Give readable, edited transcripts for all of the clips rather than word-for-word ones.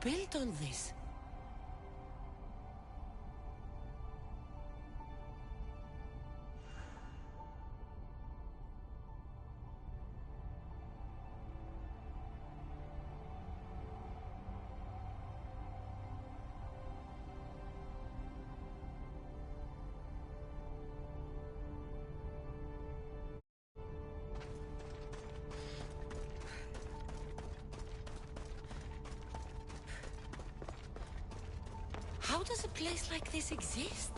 built on this? How does a place like this exist?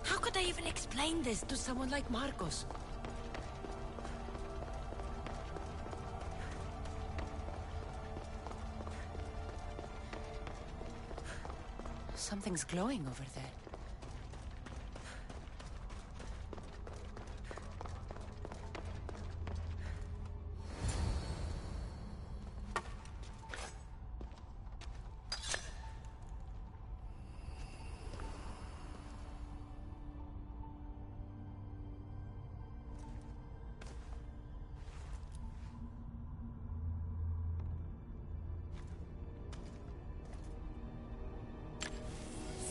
How could I even explain this to someone like Marcos? Something's glowing over there.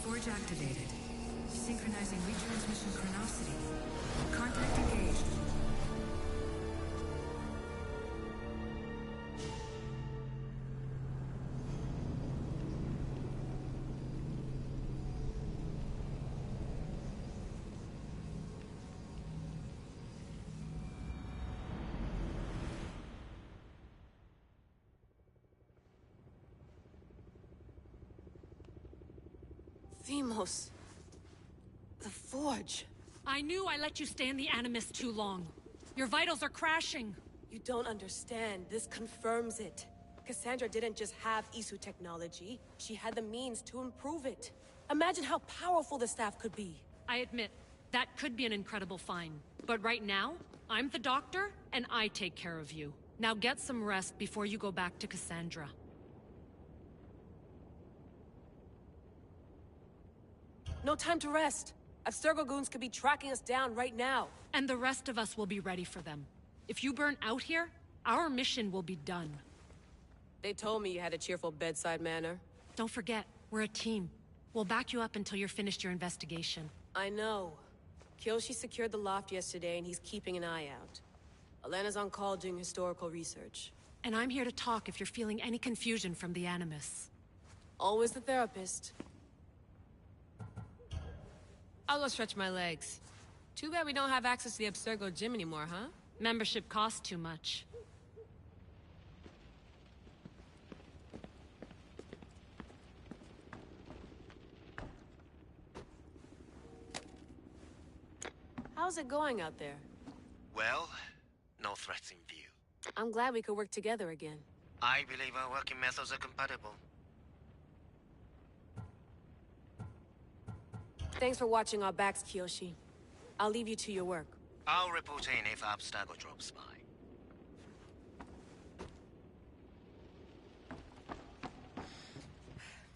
Forge activated. Synchronizing retransmission chronicity. Contact engaged. Themos. The Forge. I knew I let you stay in the Animus too long. Your vitals are crashing. You don't understand. This confirms it. Cassandra didn't just have Isu technology. She had the means to improve it. Imagine how powerful the staff could be. I admit, that could be an incredible find. But right now, I'm the doctor, and I take care of you. Now get some rest before you go back to Cassandra. No time to rest. Abstergo goons could be tracking us down right now. And the rest of us will be ready for them. If you burn out here, our mission will be done. They told me you had a cheerful bedside manner. Don't forget, we're a team. We'll back you up until you're finished your investigation. I know. Kyoshi secured the loft yesterday and he's keeping an eye out. Elena's on call doing historical research. And I'm here to talk if you're feeling any confusion from the Animus. Always the therapist. I'll go stretch my legs. Too bad we don't have access to the Abstergo gym anymore, huh? Membership costs too much. How's it going out there? Well, no threats in view. I'm glad we could work together again. I believe our working methods are compatible. Thanks for watching our backs, Kyoshi. I'll leave you to your work. I'll report in if Abstergo drops by.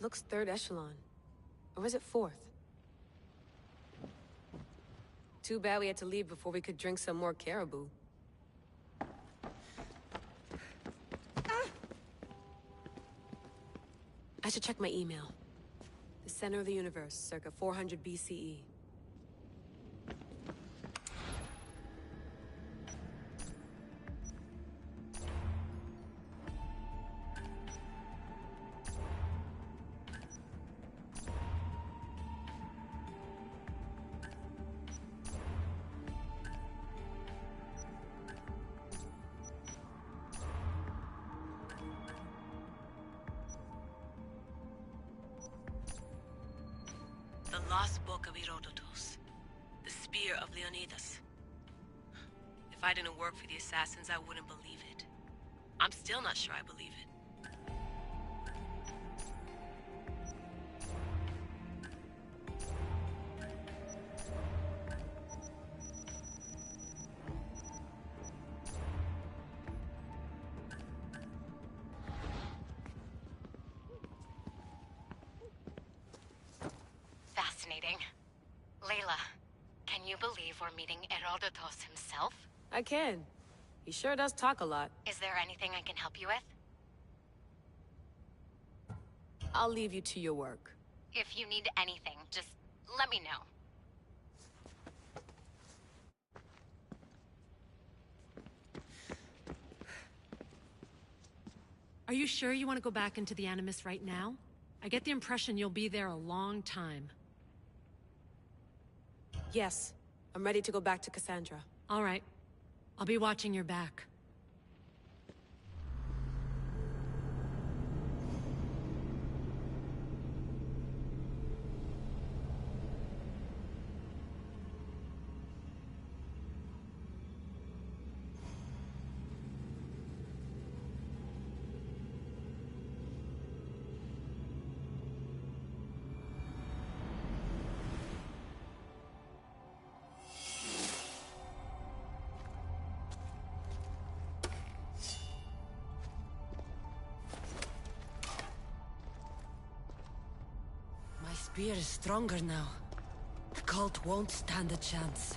Looks third echelon. Or is it fourth? Too bad we had to leave before we could drink some more caribou. I should check my email. The center of the universe, circa 400 BCE. The Lost Book of Herodotus. The Spear of Leonidas. If I didn't work for the assassins, I wouldn't believe it. I'm still not sure I believe it. Fascinating. Layla, Can you believe we're meeting Herodotus himself? I can. He sure does talk a lot. Is there anything I can help you with? I'll leave you to your work. If you need anything, just let me know. Are you sure you want to go back into the Animus right now? I get the impression you'll be there a long time. Yes. I'm ready to go back to Cassandra. All right. I'll be watching your back. My spear is stronger now. The cult won't stand a chance.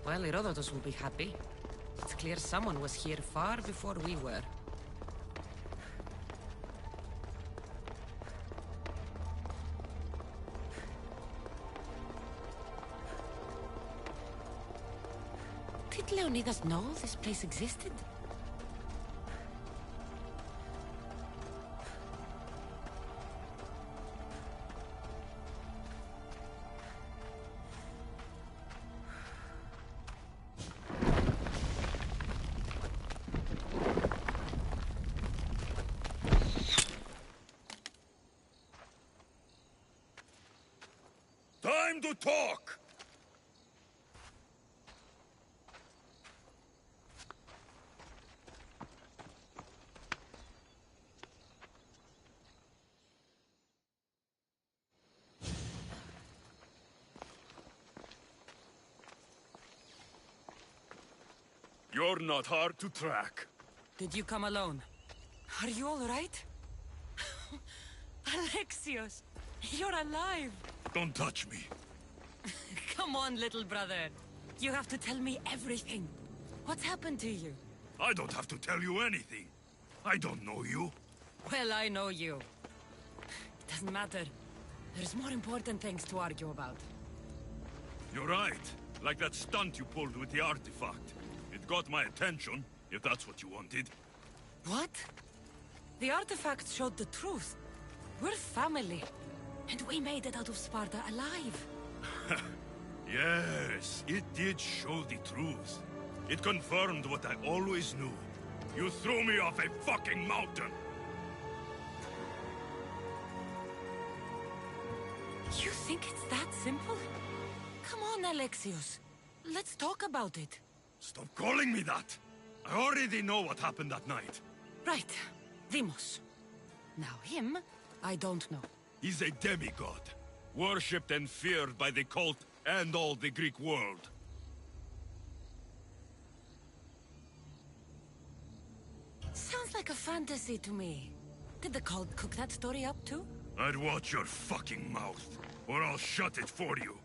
Well, Herodotus will be happy. It's clear someone was here far before we were. Did Leonidas know this place existed? Time to talk! You're not hard to track. Did you come alone? Are you all right? Alexios, you're alive! Don't touch me. Come on, little brother. You have to tell me everything. What's happened to you? I don't have to tell you anything. I don't know you. Well, I know you. It doesn't matter. There's more important things to argue about. You're right. Like that stunt you pulled with the artifact. It got my attention, if that's what you wanted. What? The artifact showed the truth. We're family. And we made it out of Sparta alive. Yes, it did show the truth. It confirmed what I always knew. You threw me off a fucking mountain! You think it's that simple? Come on, Alexios. Let's talk about it. Stop calling me that! I already know what happened that night. Right. Deimos. Now him, I don't know. He's a demigod. Worshipped and feared by the cult and all the Greek world. Sounds like a fantasy to me. Did the cult cook that story up too? I'd watch your fucking mouth, or I'll shut it for you.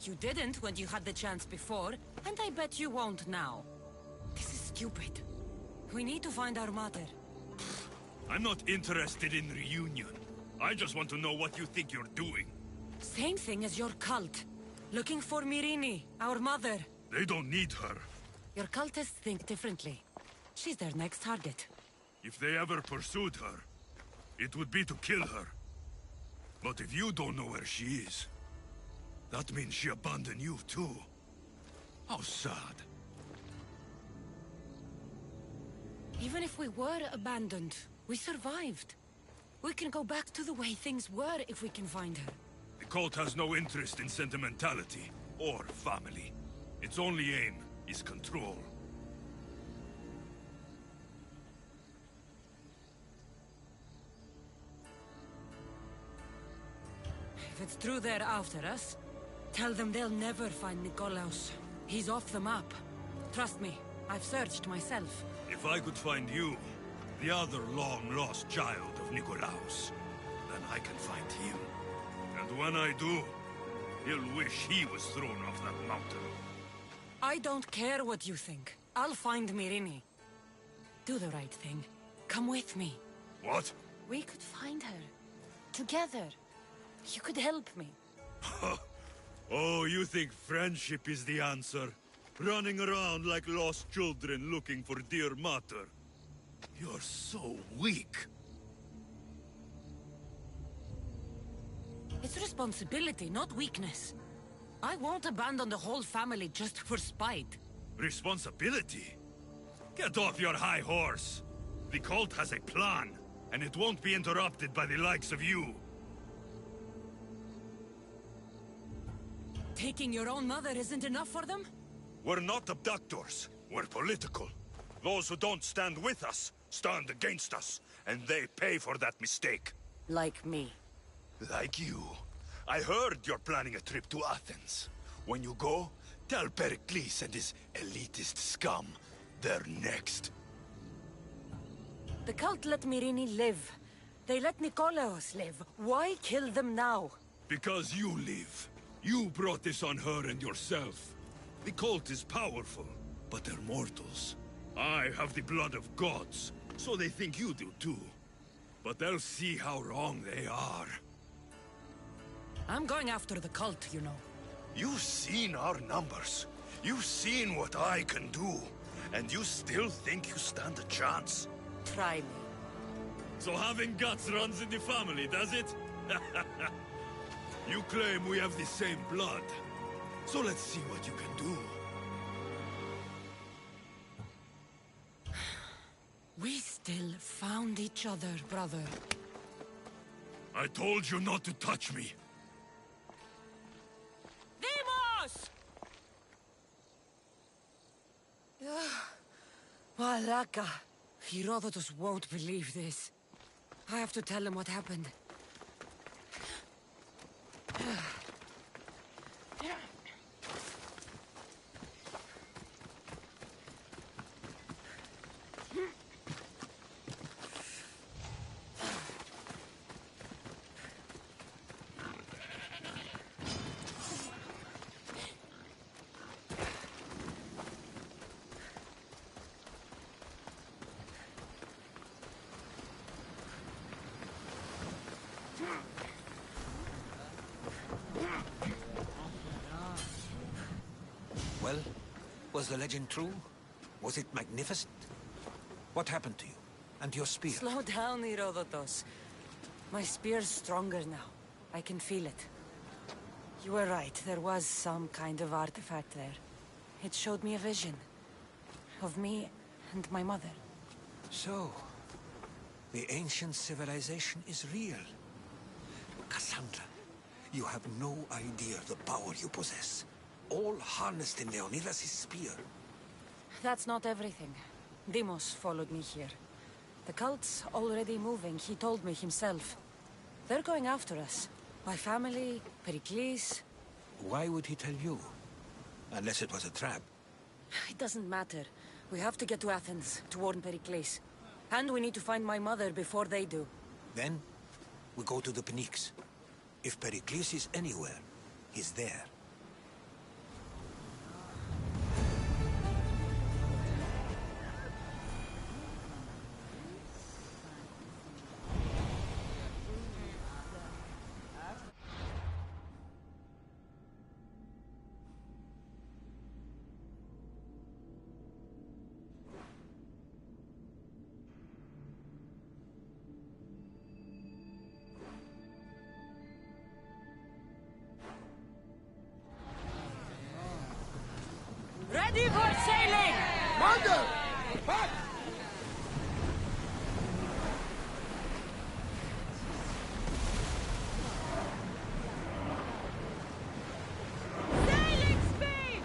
You didn't when you had the chance before, and I bet you won't now. This is stupid. We need to find our mother. I'm not interested in reunion. I just want to know what you think you're doing. Same thing as your cult. Looking for Myrine, our mother. They don't need her. Your cultists think differently. She's their next target. If they ever pursued her, it would be to kill her. But if you don't know where she is, that means she abandoned you too. How sad. Even if we were abandoned, we survived. We can go back to the way things were if we can find her. The cult has no interest in sentimentality or family. Its only aim is control. If it's true they're after us, tell them they'll never find Nikolaos. He's off the map. Trust me, I've searched myself. If I could find you, the other long-lost child of Nikolaos, then I can find him. And when I do, he'll wish he was thrown off that mountain. I don't care what you think. I'll find Myrini. Do the right thing. Come with me. What? We could find her. Together. You could help me. Oh, you think friendship is the answer? Running around like lost children looking for dear mater. You're so weak. It's responsibility, not weakness. I won't abandon the whole family just for spite. Responsibility? Get off your high horse. The cult has a plan, and it won't be interrupted by the likes of you. Taking your own mother isn't enough for them? We're not abductors. We're political. Those who don't stand with us, stand against us, and they pay for that mistake. Like me. Like you. I heard you're planning a trip to Athens. When you go, tell Pericles and his elitist scum they're next. The cult let Myrini live. They let Nikolaos live. Why kill them now? Because you live. You brought this on her and yourself. The cult is powerful, but they're mortals. I have the blood of gods, so they think you do too. But they'll see how wrong they are. I'm going after the cult, you know. You've seen our numbers. You've seen what I can do. And you still think you stand a chance? Try me. So having guts runs in the family, does it? You claim we have the same blood. So let's see what you can do. We still found each other, brother. I told you not to touch me. Demos! Malaka. Herodotus won't believe this. I have to tell him what happened. Well, was the legend true? Was it magnificent? What happened to you? And your spear? Slow down, Herodotus. My spear's stronger now. I can feel it. You were right. There was some kind of artifact there. It showed me a vision. Of me and my mother. So, the ancient civilization is real. Cassandra, you have no idea the power you possess. All harnessed in Leonidas' spear. That's not everything. Demos followed me here. The cult's already moving, he told me himself. They're going after us. My family, Pericles. Why would he tell you? Unless it was a trap. It doesn't matter. We have to get to Athens, to warn Pericles. And we need to find my mother before they do. Then, we go to the Pnyx. If Pericles is anywhere, he's there. Ready for sailing! Mother! Back! Sailing speed!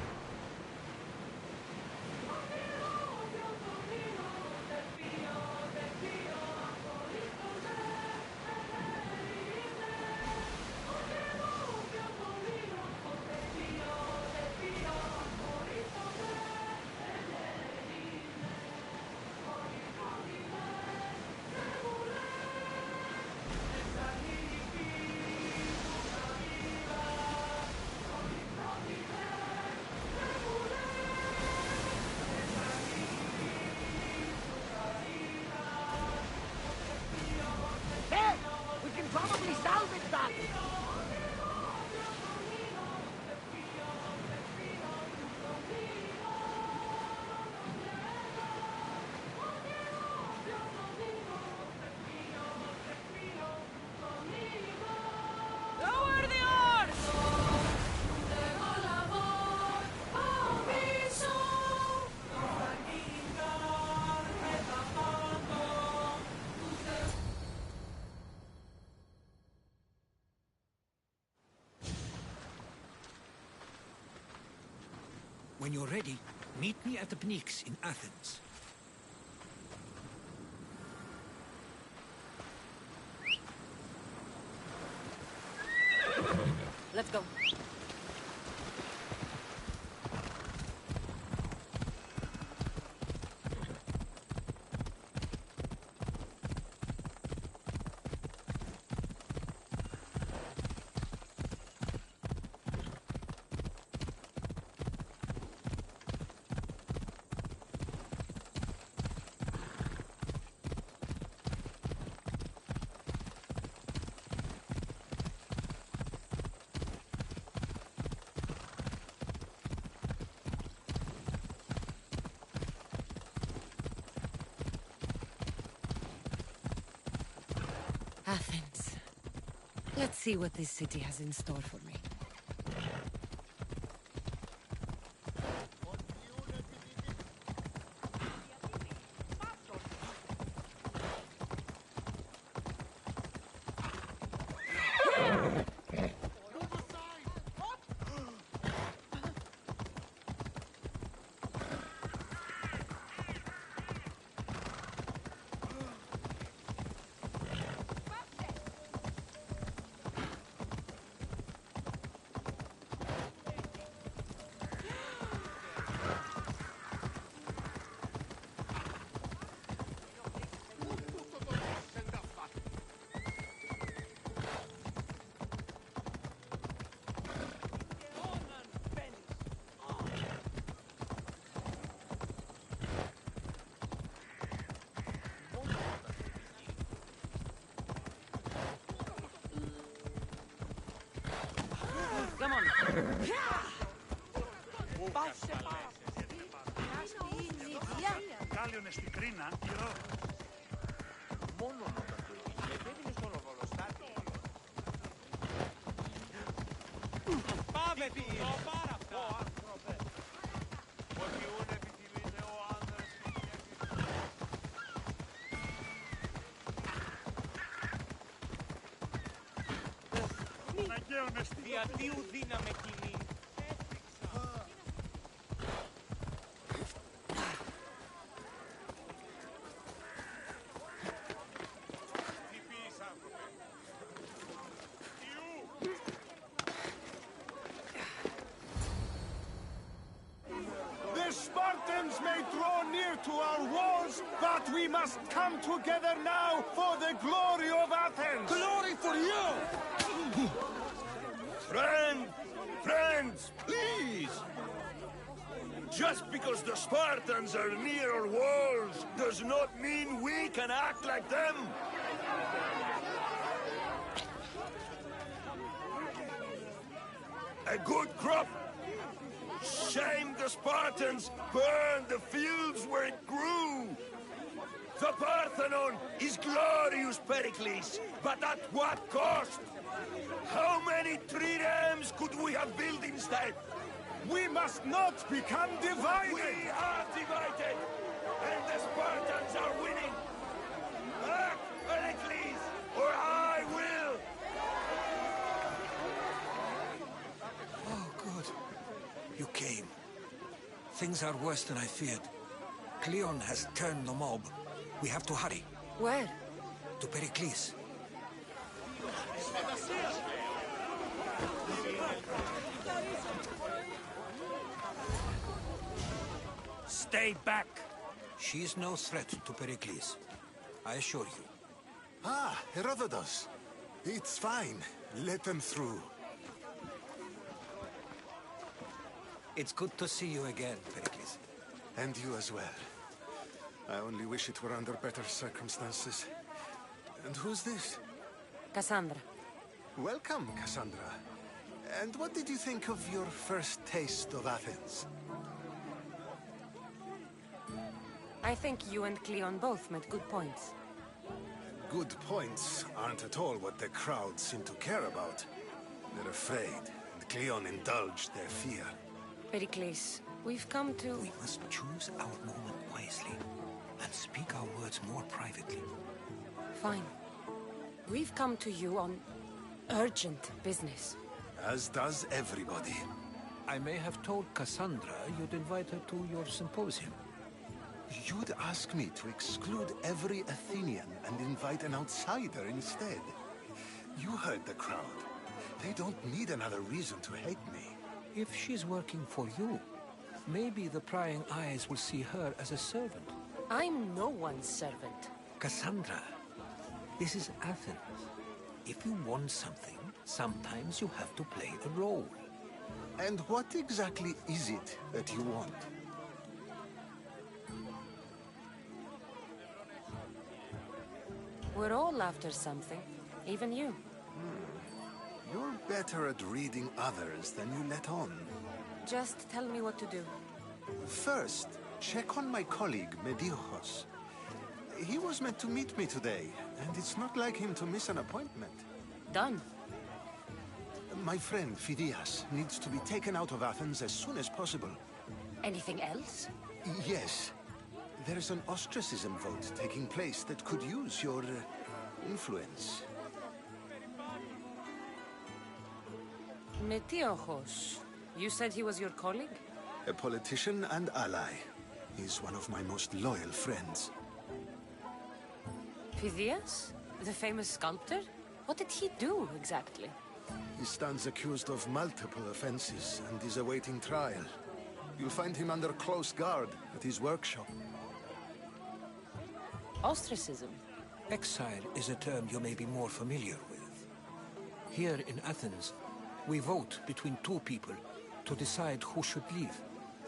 When you're ready, meet me at the Pnyx in Athens. Let's go. Athens. Let's see what this city has in store for me. Come on. Κάλιον στην κρίνα, κυρώ. Μόνο να τα τουρκείς, δεν στον οβολοστάτη. Πάμε φίλο, πάρα αυτά. Άνθρωπε. Ότι ούν επιθυμείται ο άνδρας. Αναγκαίωνε στη διατίου δύναμε κοινή. The Spartans may draw near to our walls, but we must come together now for the glory of Athens! Glory for you! Friends, please! Just because the Spartans are near our walls does not mean we can act like them! A good crop! Shame the Spartans burned the fields where it grew! The Parthenon is glorious, Pericles, but at what cost? How many triremes could we have built instead? We must not become divided! We are divided, and the Spartans are winning! Act, Pericles, or I will! Oh, good. You came. Things are worse than I feared. Cleon has turned the mob. We have to hurry. Where? To Pericles. Stay back! She's no threat to Pericles. I assure you. Ah, Herodotus. It's fine. Let them through. It's good to see you again, Pericles. And you as well. I only wish it were under better circumstances. And who's this? Cassandra. Welcome, Cassandra. And what did you think of your first taste of Athens? I think you and Cleon both made good points. Good points aren't at all what the crowd seem to care about. They're afraid, and Cleon indulged their fear. Pericles, we've come to... We must choose our moment wisely and speak our words more privately. Fine. We've come to you on urgent business. As does everybody. I may have told Cassandra you'd invite her to your symposium. You'd ask me to exclude every Athenian and invite an outsider instead. You heard the crowd. They don't need another reason to hate me. If she's working for you, maybe the prying eyes will see her as a servant. I'm no one's servant. Cassandra, this is Athens. If you want something, sometimes you have to play a role. And what exactly is it that you want? We're all after something, even you. You're better at reading others than you let on. Just tell me what to do. First, check on my colleague, Medios. He was meant to meet me today, and it's not like him to miss an appointment. Done. My friend, Phidias, needs to be taken out of Athens as soon as possible. Anything else? Yes. There's an ostracism vote taking place that could use your influence. Metiochos. You said he was your colleague? A politician and ally. He's one of my most loyal friends. Phidias? The famous sculptor? What did he do, exactly? He stands accused of multiple offenses and is awaiting trial. You'll find him under close guard at his workshop. Ostracism? Exile is a term you may be more familiar with. Here in Athens, we vote between two people to decide who should leave.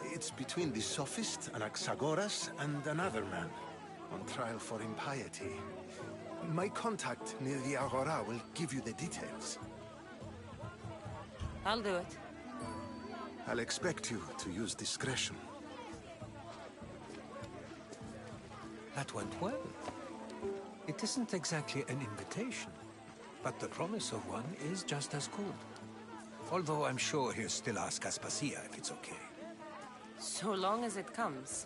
It's between the sophist Anaxagoras and another man, on trial for impiety. My contact near the Agora will give you the details. I'll do it. I'll expect you to use discretion. That went well. It isn't exactly an invitation, but the promise of one is just as good. Although I'm sure he'll still ask Aspasia if it's okay. So long as it comes.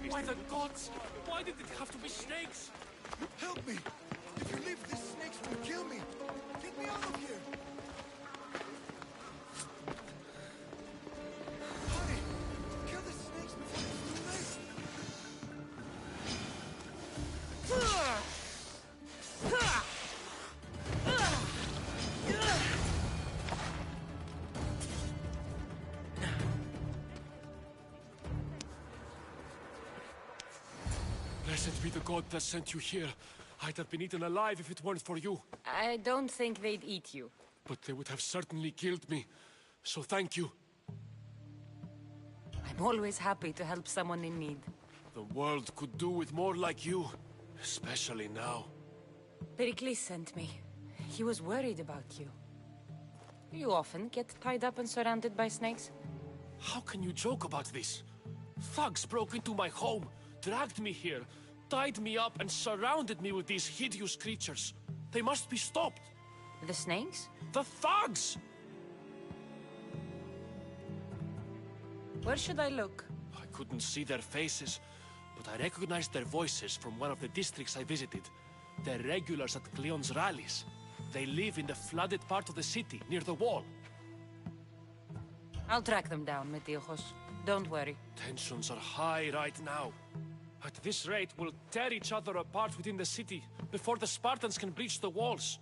Why the gods? Why did it have to be snakes? Help me! If you leave, these snakes will kill me! Get me out of here! Hurry! Kill the snakes before it's too Blessed be the god that sent you here. I'd have been eaten alive if it weren't for you. I don't think they'd eat you. But they would have certainly killed me. So thank you. I'm always happy to help someone in need. The world could do with more like you. Especially now. Pericles sent me. He was worried about you. You often get tied up and surrounded by snakes? How can you joke about this? Thugs broke into my home, dragged me here, tied me up and surrounded me with these hideous creatures. They must be stopped. The snakes? The thugs! Where should I look? I couldn't see their faces, but I recognized their voices from one of the districts I visited. They're regulars at Cleon's rallies. They live in the flooded part of the city, near the wall. I'll track them down, Metiochos. Don't worry. Tensions are high right now. At this rate, we'll tear each other apart within the city before the Spartans can breach the walls.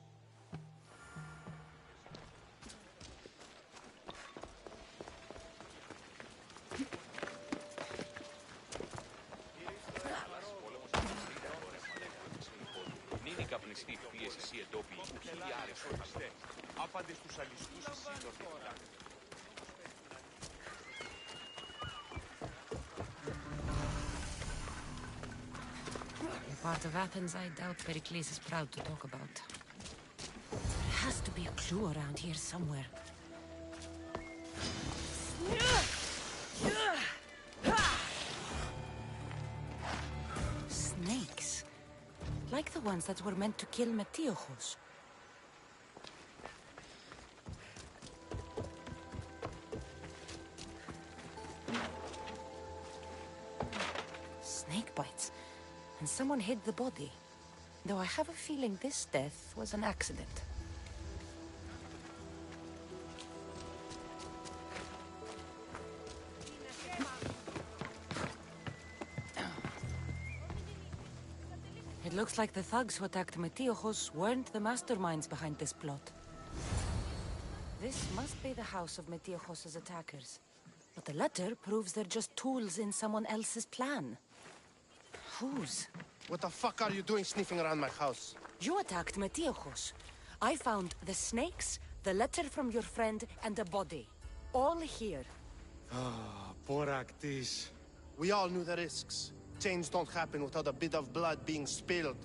part of Athens I doubt Pericles is proud to talk about. There has to be a clue around here somewhere. Snakes. Like the ones that were meant to kill Metiochos. Snake bites. And someone hid the body. Though I have a feeling this death was an accident. It looks like the thugs who attacked Metiochos weren't the masterminds behind this plot. This must be the house of Metiochos' attackers. But the letter proves they're just tools in someone else's plan. Whose? What the fuck are you doing sniffing around my house? You attacked Metiochos. I found the snakes, the letter from your friend, and a body. All here. Ah, Boraktis. We all knew the risks. Change don't happen without a bit of blood being spilled.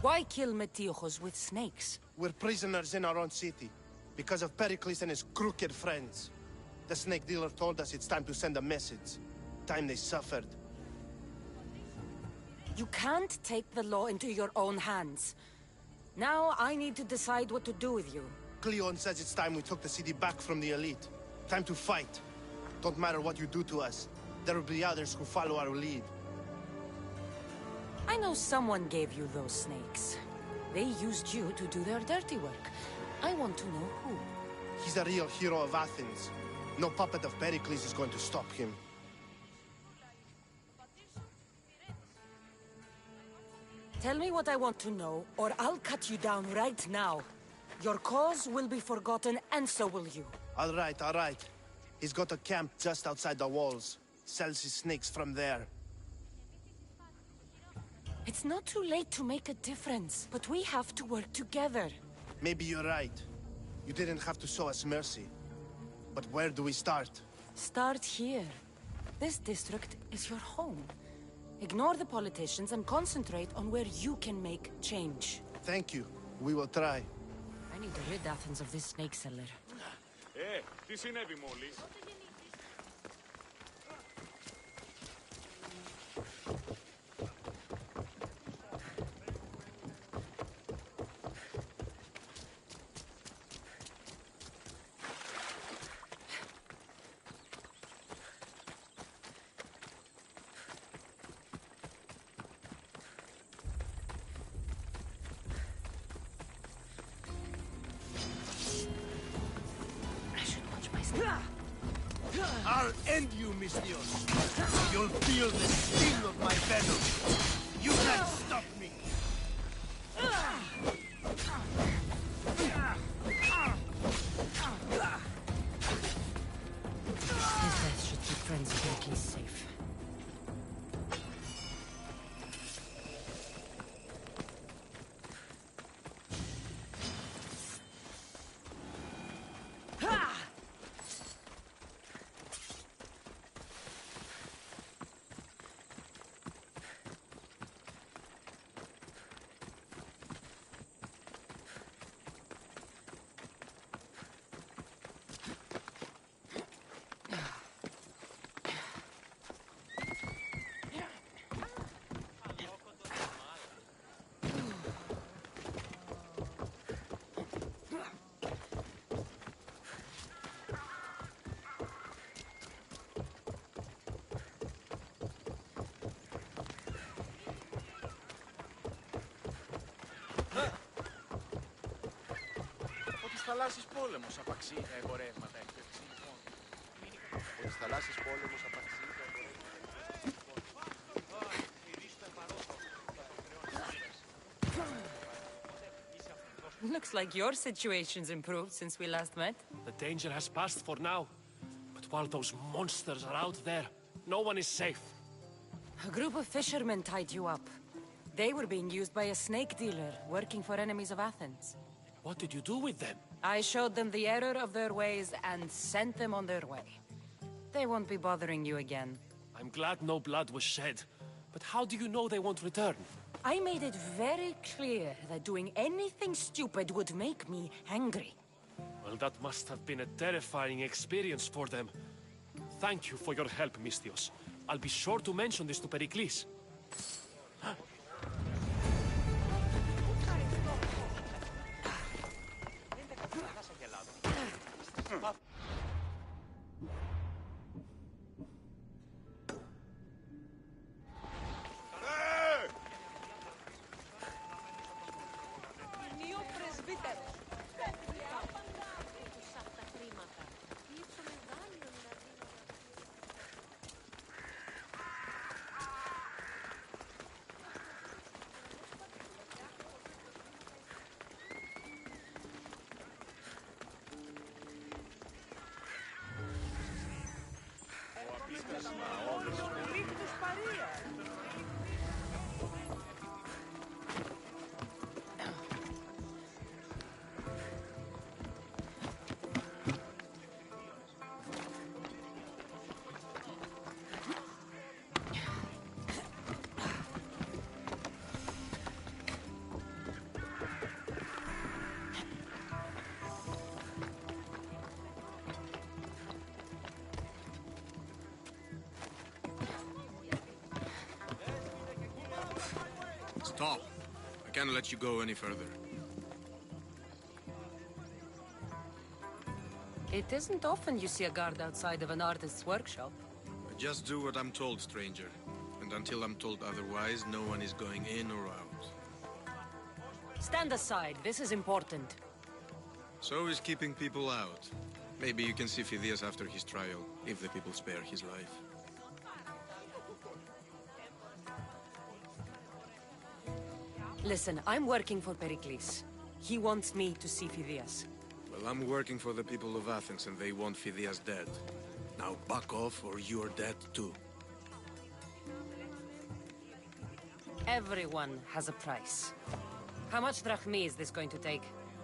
Why kill Metiochos with snakes? We're prisoners in our own city, because of Pericles and his crooked friends. The snake dealer told us it's time to send a message. Time they suffered. You can't take the law into your own hands. Now I need to decide what to do with you. Cleon says it's time we took the city back from the elite. Time to fight. Don't matter what you do to us. There will be others who follow our lead. I know someone gave you those snakes. They used you to do their dirty work. I want to know who. He's a real hero of Athens. No puppet of Pericles is going to stop him. Tell me what I want to know, or I'll cut you down right now. Your cause will be forgotten, and so will you. All right. He's got a camp just outside the walls. Sells his snakes from there. It's not too late to make a difference, but we have to work together. Maybe you're right. You didn't have to show us mercy. But where do we start? Start here. This district is your home. Ignore the politicians and concentrate on where you can make change. Thank you. We will try. I need to rid Athens of this snake seller. Τι συνέβη μόλις? I'll end you, Mystios. You'll feel the sting of my venom. You can't stop me. His death should keep friends of Pericles safe. θαλάσσης πόλεμος απαξίει τα εμπορεύματα εκτεθείς λοιπόν. Ο της θαλάσσης πόλεμος απαξίει τα εμπορεύματα. Looks like your situation's improved since we last met. The danger has passed for now. But while those monsters are out there, no one is safe. A group of fishermen tied you up. They were being used by a snake dealer working for enemies of Athens. What did you do with them? I showed them the error of their ways and sent them on their way. They won't be bothering you again. I'm glad no blood was shed. But how do you know they won't return? I made it very clear that doing anything stupid would make me angry. Well, that must have been a terrifying experience for them. Thank you for your help, Misthios. I'll be sure to mention this to Pericles. Stop. I can't let you go any further. It isn't often you see a guard outside of an artist's workshop. I just do what I'm told, stranger. And until I'm told otherwise, no one is going in or out. Stand aside. This is important. So is keeping people out. Maybe you can see Phidias after his trial, if the people spare his life. Listen, I'm working for Pericles. He wants me to see Phidias. Well, I'm working for the people of Athens, and they want Phidias dead. Now back off, or you're dead too. Everyone has a price. How much drachmi is this going to take?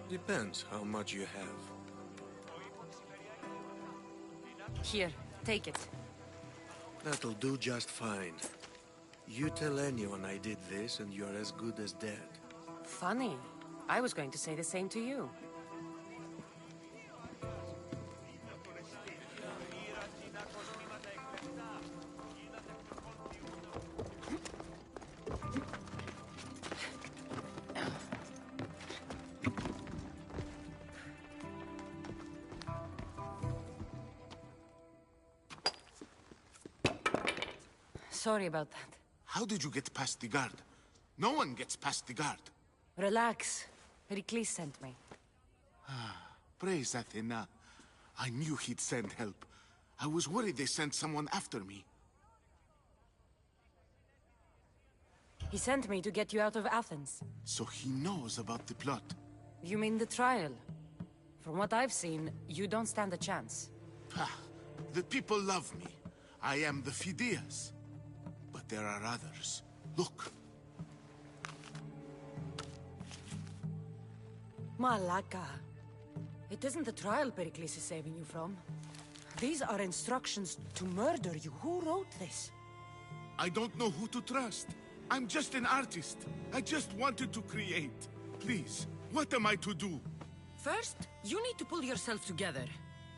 Depends how much you have. Here, take it. That'll do just fine. You tell anyone I did this, and you're as good as dead. Funny. I was going to say the same to you. Sorry about that. How did you get past the guard? No one gets past the guard. Relax. Pericles sent me. Praise Athena. I knew he'd send help. I was worried they sent someone after me. He sent me to get you out of Athens. So he knows about the plot. You mean the trial? From what I've seen, you don't stand a chance. The people love me. I am the Phidias. But there are others. Look. Malaka. It isn't the trial Pericles is saving you from. These are instructions to murder you. Who wrote this? I don't know who to trust. I'm just an artist. I just wanted to create. Please, what am I to do? First, you need to pull yourself together.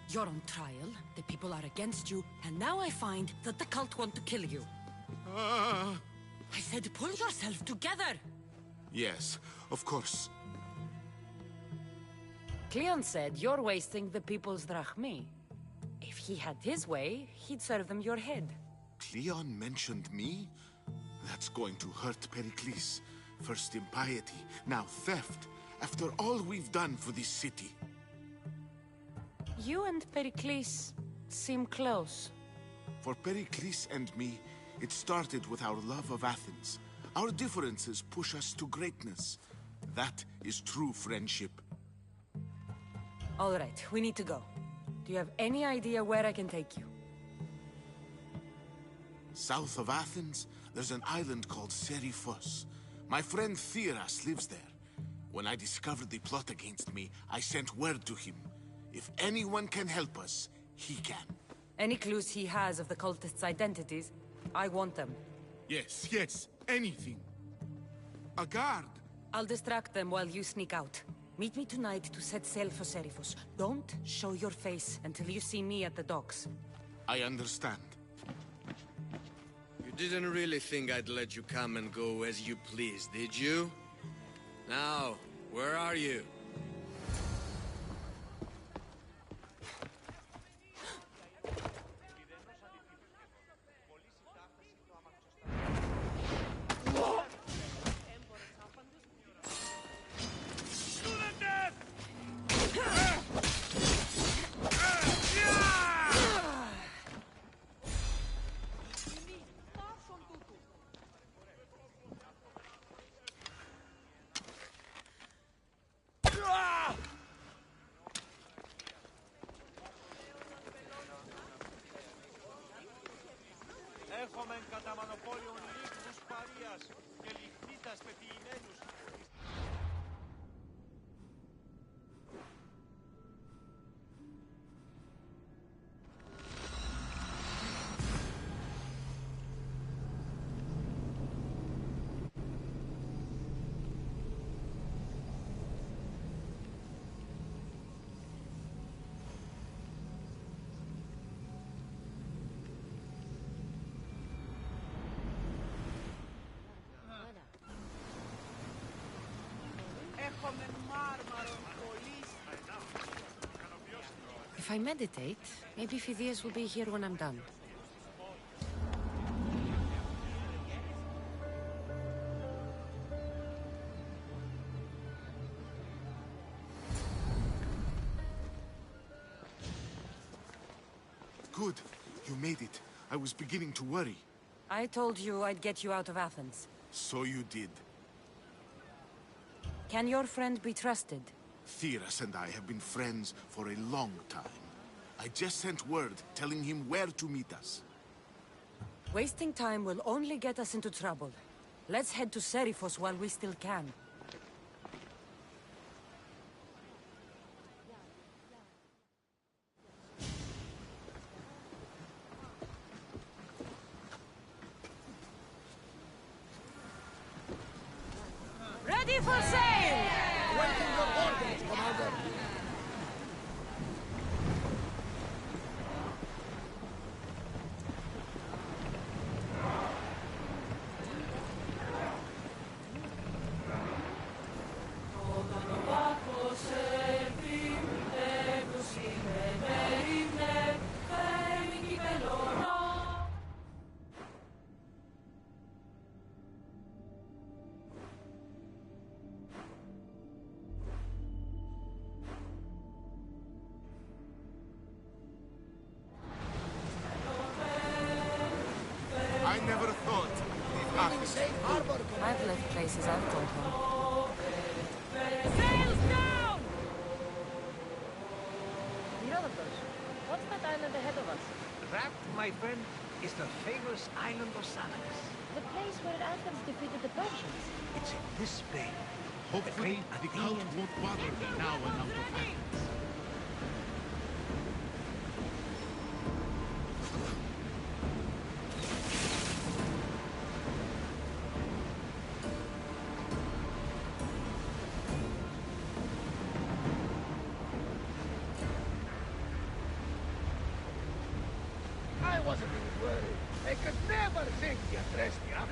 You're on trial, the people are against you, and now I find that the cult want to kill you. I said pull yourself together! Yes, of course. Cleon said you're wasting the people's drachmi. If he had his way, he'd serve them your head. Cleon mentioned me? That's going to hurt Pericles. First impiety, now theft. After all we've done for this city. You and Pericles seem close. For Pericles and me, it started with our love of Athens. Our differences push us to greatness. That is true friendship. All right, we need to go. Do you have any idea where I can take you? South of Athens, there's an island called Seriphos. My friend Theras lives there. When I discovered the plot against me, I sent word to him. If anyone can help us, he can. Any clues he has of the cultists' identities? I want them. Yes, yes, anything. A guard. I'll distract them while you sneak out. Meet me tonight to set sail for Serifos. Don't show your face until you see me at the docks. I understand. You didn't really think I'd let you come and go as you please, did you? Now, where are you? Έχομεν κατά μονοπόλιον λίγους παρείας και λιχνίτας πετυημένους. If I meditate, maybe Phidias will be here when I'm done. Good. You made it. I was beginning to worry. I told you I'd get you out of Athens. So you did. Can your friend be trusted? Theras and I have been friends for a long time. I just sent word telling him where to meet us. Wasting time will only get us into trouble. Let's head to Serifos while we still can. Ready for sail! Waiting your orders, Commander! I never thought we'd have to say I've left places I've called home. Sails down! Herodotus, what's that island ahead of us? That, my friend, is the famous island of Salamis. The place where Athens defeated the Persians. It's in this bay. Hopefully, the Count won't bother me now and out of Athens. I wasn't even worried. I could never think you dressed me up.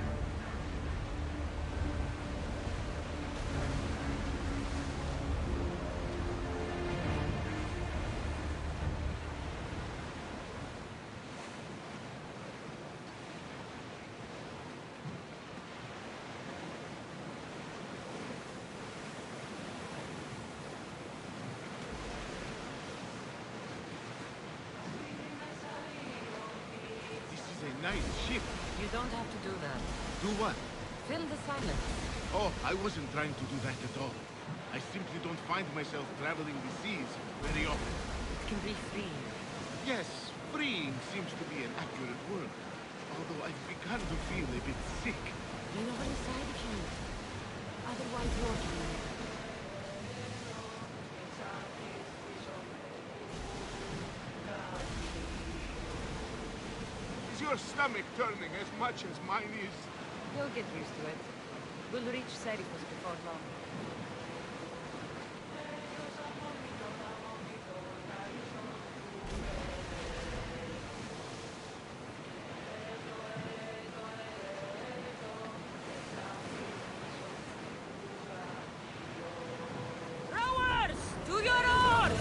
Nice ship. You don't have to do that. Do what? Fill the silence. Oh, I wasn't trying to do that at all. I simply don't find myself traveling the seas very often. It can be freeing. Yes, freeing seems to be an accurate word. Although I've begun to feel a bit sick. You know inside of you. Otherwise, you're dreaming. Is your stomach turning as much as mine is? You'll get used to it. We'll reach Serifus before long. Rowers! To your oars!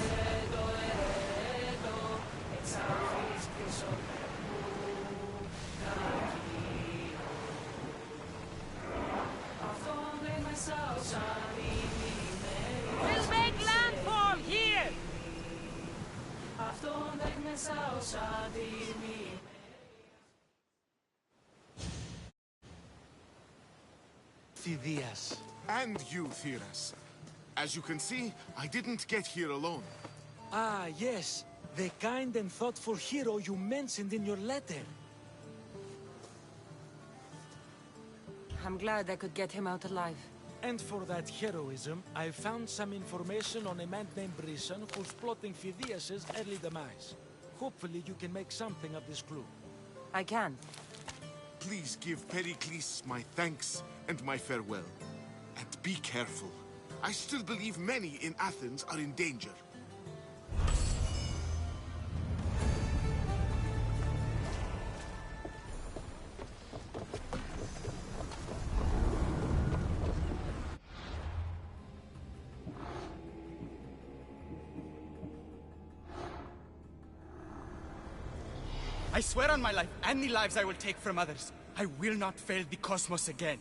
We'll make landfall here! Phidias. And you, Theras. As you can see, I didn't get here alone. Ah, yes. The kind and thoughtful hero you mentioned in your letter. I'm glad I could get him out alive. And for that heroism, I found some information on a man named Brisson who's plotting Phidias' early demise. Hopefully you can make something of this clue. I can. Please give Pericles my thanks and my farewell. And be careful. I still believe many in Athens are in danger. I swear on my life and the lives I will take from others, I will not fail the cosmos again.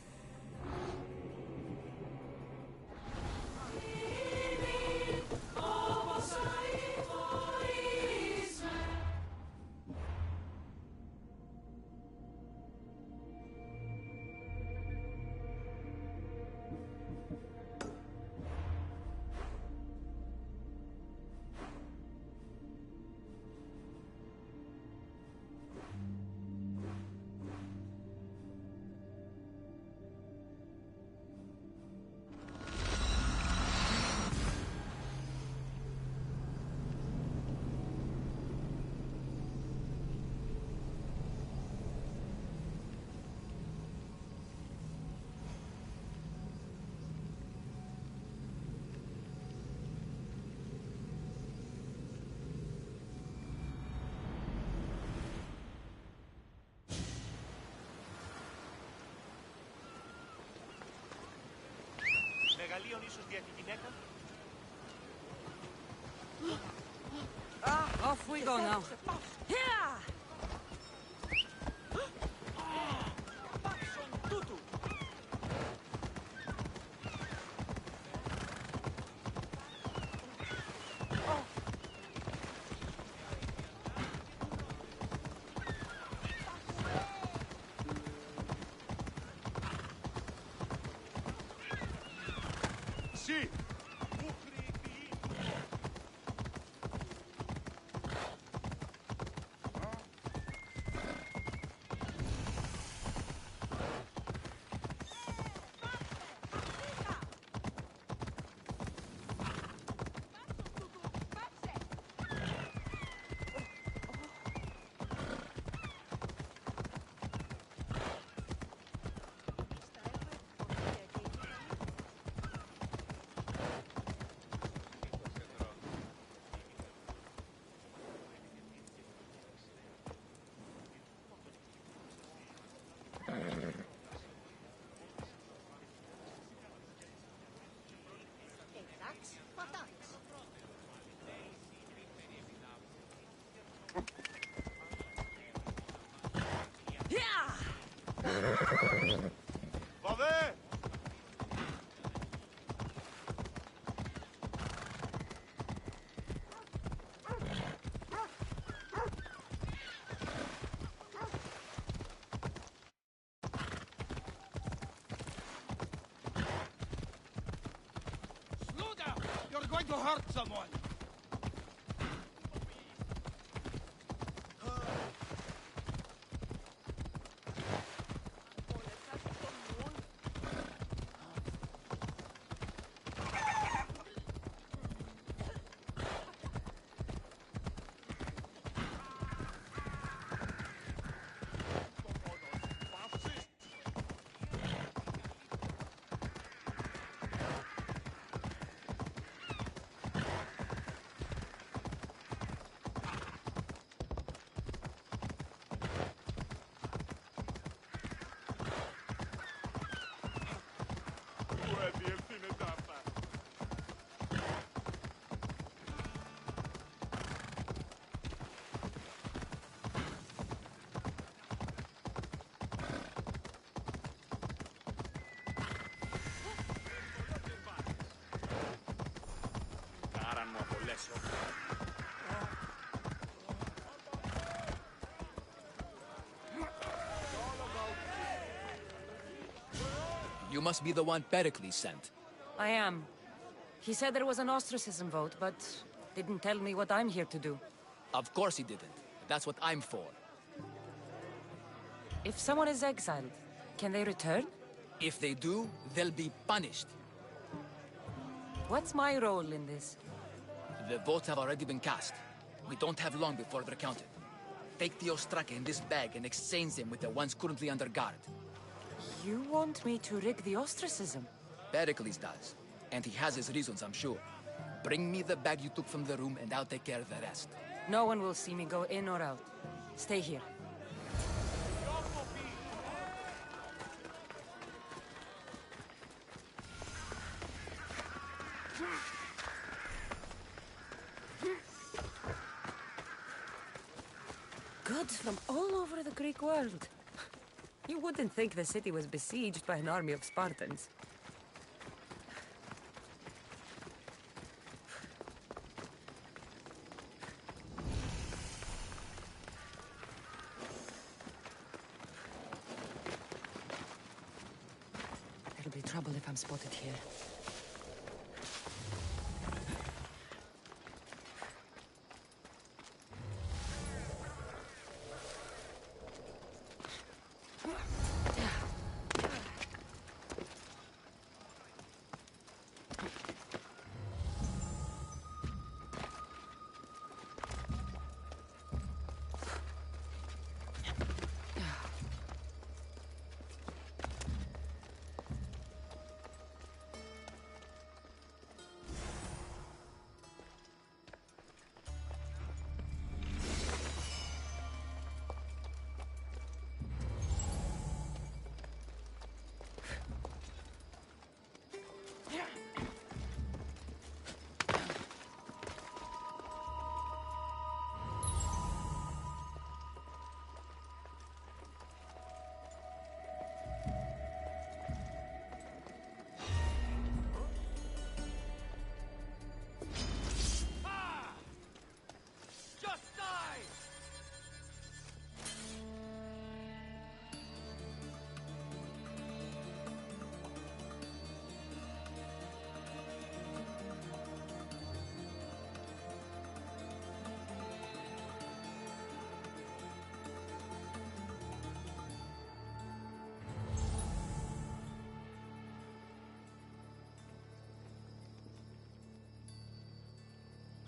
Μεγαλείων ίσως δια τη γυναίκα. Off we go now. Yeah! Sì! Βαβέ! Slow down! You're going to hurt someone! You must be the one Pericles sent. I am. He said there was an ostracism vote, but didn't tell me what I'm here to do. Of course he didn't. That's what I'm for. If someone is exiled, can they return? If they do, they'll be punished. What's my role in this? The votes have already been cast. We don't have long before they're counted. Take the Ostraka in this bag and exchange them with the ones currently under guard. You want me to rig the ostracism? Pericles does. And he has his reasons, I'm sure. Bring me the bag you took from the room and I'll take care of the rest. No one will see me go in or out. Stay here. Goods from all over the Greek world. You wouldn't think the city was besieged by an army of Spartans. There'll be trouble if I'm spotted here.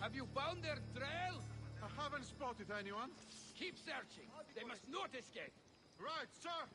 Have you found their trail? I haven't spotted anyone. Keep searching. They must not escape. Right, sir.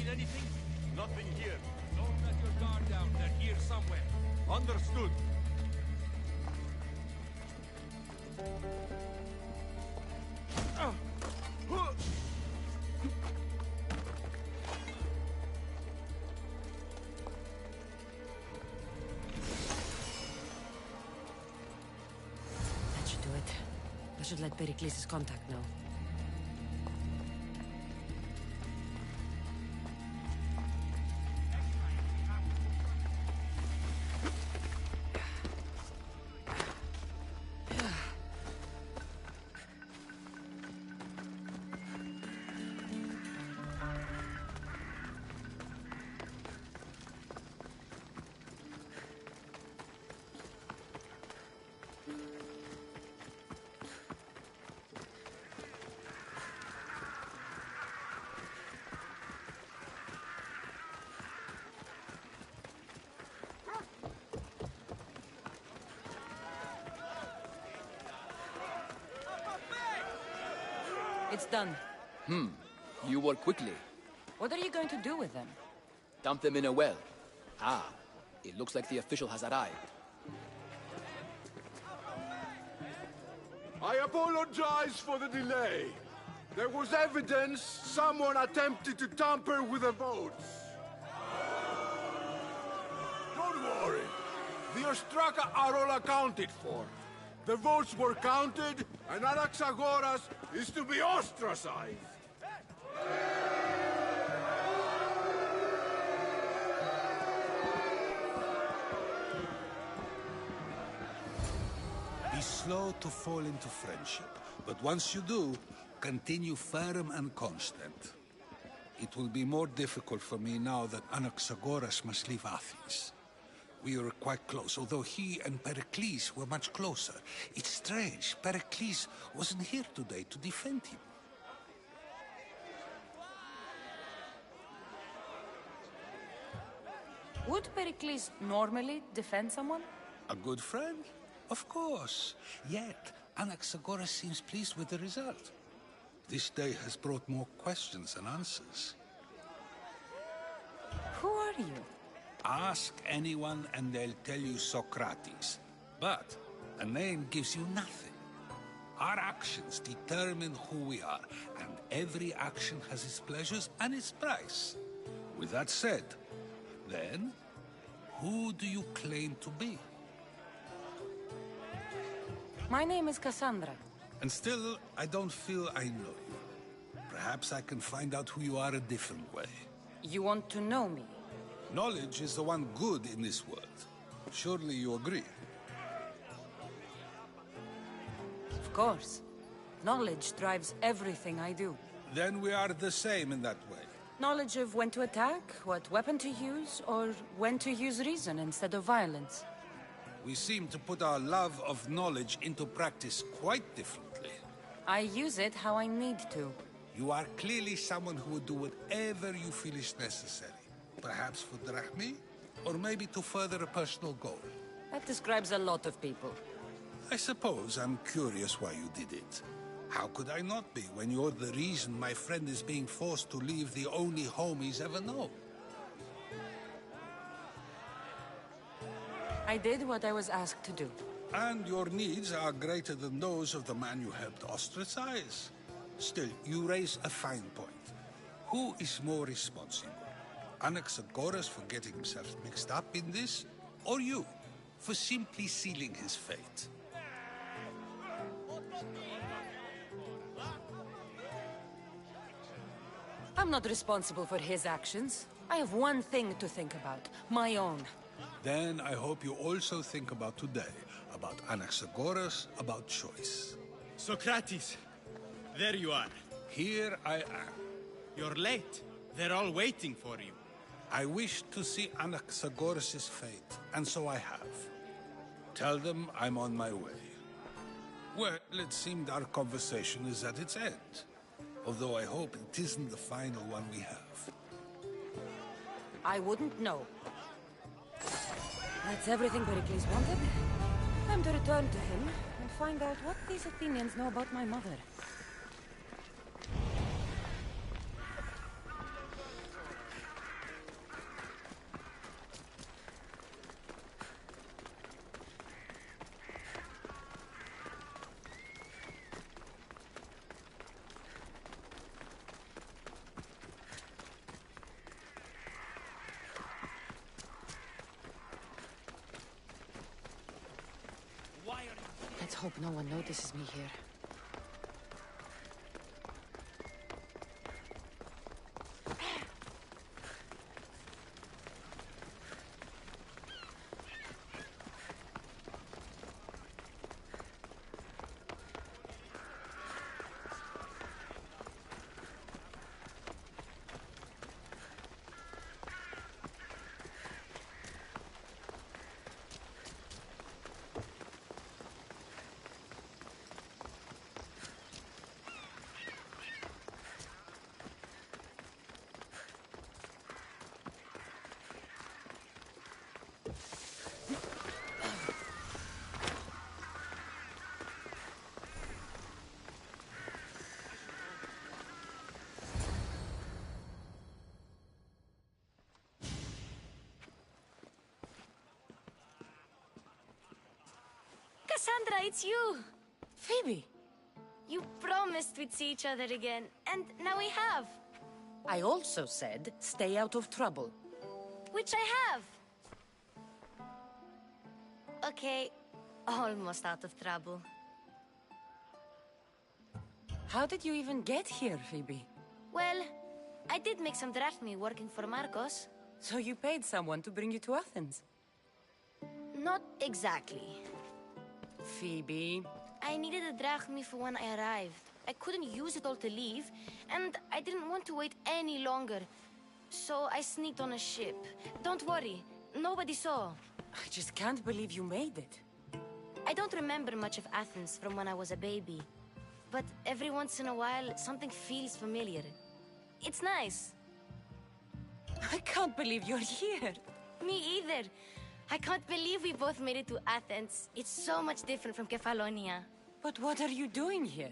Need anything? Nothing here. Don't let your guard down. They're here somewhere. Understood. That should do it. I should let Pericles' contact know. It's done. You work quickly. What are you going to do with them? Dump them in a well. Ah, it looks like the official has arrived. I apologize for the delay. There was evidence someone attempted to tamper with the votes. Don't worry. The Ostraka are all accounted for. The votes were counted, and Anaxagoras is to be ostracized. Be slow to fall into friendship, but once you do, continue firm and constant. It will be more difficult for me now that Anaxagoras must leave Athens. We were quite close, although he and Pericles were much closer. It's strange, Pericles wasn't here today to defend him. Would Pericles normally defend someone? A good friend? Of course. Yet, Anaxagoras seems pleased with the result. This day has brought more questions than answers. Who are you? Ask anyone and they'll tell you Socrates. But a name gives you nothing. Our actions determine who we are, and every action has its pleasures and its price. With that said, then, who do you claim to be? My name is Cassandra. And still, I don't feel I know you. Perhaps I can find out who you are a different way. You want to know me? Knowledge is the one good in this world. Surely you agree? Of course. Knowledge drives everything I do. Then we are the same in that way. Knowledge of when to attack, what weapon to use, or when to use reason instead of violence. We seem to put our love of knowledge into practice quite differently. I use it how I need to. You are clearly someone who would do whatever you feel is necessary. Perhaps for drachmi, or maybe to further a personal goal. That describes a lot of people. I suppose I'm curious why you did it. How could I not be when you're the reason my friend is being forced to leave the only home he's ever known? I did what I was asked to do. And your needs are greater than those of the man you helped ostracize. Still, you raise a fine point. Who is more responsible? Anaxagoras for getting himself mixed up in this, or you, for simply sealing his fate? I'm not responsible for his actions. I have one thing to think about, my own. Then I hope you also think about today, about Anaxagoras, about choice. Socrates, there you are. Here I am. You're late. They're all waiting for you. I wish to see Anaxagoras' fate, and so I have. Tell them I'm on my way. Well, it seemed our conversation is at its end. Although I hope it isn't the final one we have. I wouldn't know. That's everything Pericles wanted. Time to return to him and find out what these Athenians know about my mother. Let's hope no one notices me here. Cassandra, it's you! Phoebe! You promised we'd see each other again, and now we have. I also said, stay out of trouble. Which I have. Okay, almost out of trouble. How did you even get here, Phoebe? Well, I did make some drachmi working for Marcos. So you paid someone to bring you to Athens? Not exactly. Phoebe... I needed a drachmi for when I arrived. I couldn't use it all to leave, and I didn't want to wait any longer. So I sneaked on a ship. Don't worry, nobody saw. I just can't believe you made it. I don't remember much of Athens from when I was a baby. But every once in a while, something feels familiar. It's nice. I can't believe you're here. Me either. I can't believe we both made it to Athens. It's so much different from Kefalonia. But what are you doing here?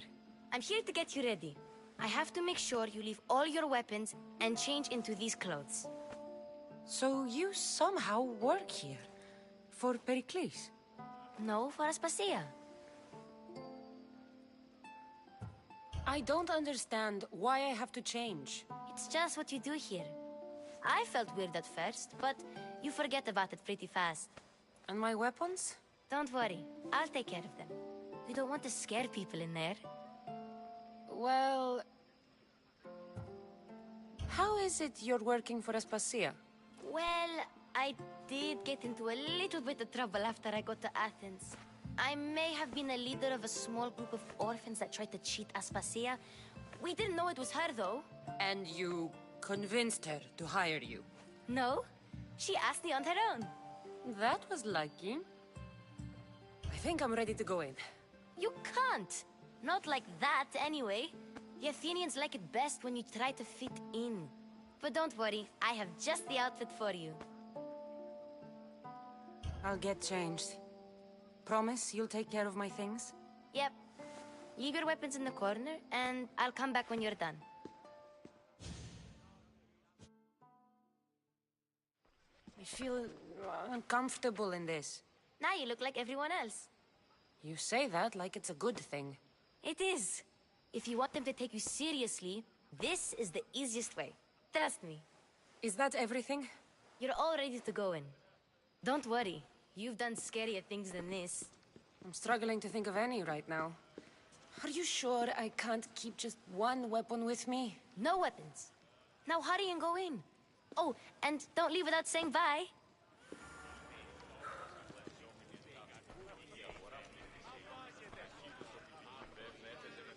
I'm here to get you ready. I have to make sure you leave all your weapons and change into these clothes. So you somehow work here? For Pericles? No, for Aspasia. I don't understand why I have to change. It's just what you do here. I felt weird at first, but you forget about it pretty fast. And my weapons? Don't worry, I'll take care of them. We don't want to scare people in there. Well... How is it you're working for Aspasia? Well, I did get into a little bit of trouble after I got to Athens. I may have been a leader of a small group of orphans that tried to cheat Aspasia. We didn't know it was her, though. And you convinced her to hire you? No, she asked me on her own. That was lucky. I think I'm ready to go in. You can't. Not like that, anyway. The Athenians like it best when you try to fit in. But don't worry, I have just the outfit for you. I'll get changed. Promise you'll take care of my things? Yep. Leave your weapons in the corner, and I'll come back when you're done. I feel uncomfortable in this. Now you look like everyone else. You say that like it's a good thing. It is. If you want them to take you seriously, this is the easiest way. Trust me. Is that everything? You're all ready to go in. Don't worry. You've done scarier things than this. I'm struggling to think of any right now. Are you sure I can't keep just one weapon with me? No weapons. Now hurry and go in. Oh, and don't leave without saying bye.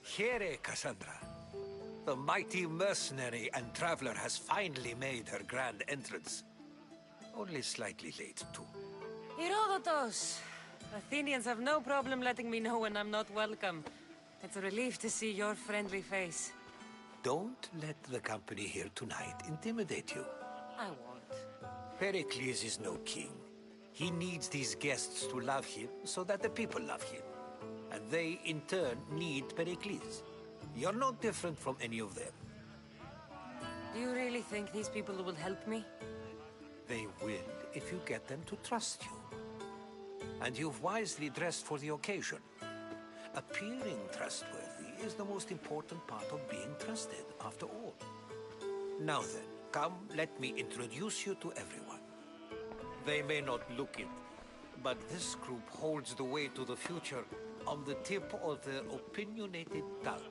Here, Cassandra. The mighty mercenary and traveler has finally made her grand entrance. Only slightly late, too. Herodotus! Athenians have no problem letting me know when I'm not welcome. It's a relief to see your friendly face. Don't let the company here tonight intimidate you. I won't. Pericles is no king. He needs these guests to love him so that the people love him. And they, in turn, need Pericles. You're no different from any of them. Do you really think these people will help me? They will if you get them to trust you. And you've wisely dressed for the occasion. Appearing trustworthy is the most important part of being trusted, after all. Now then, come, let me introduce you to everyone. They may not look it, but this group holds the way to the future on the tip of their opinionated tongues.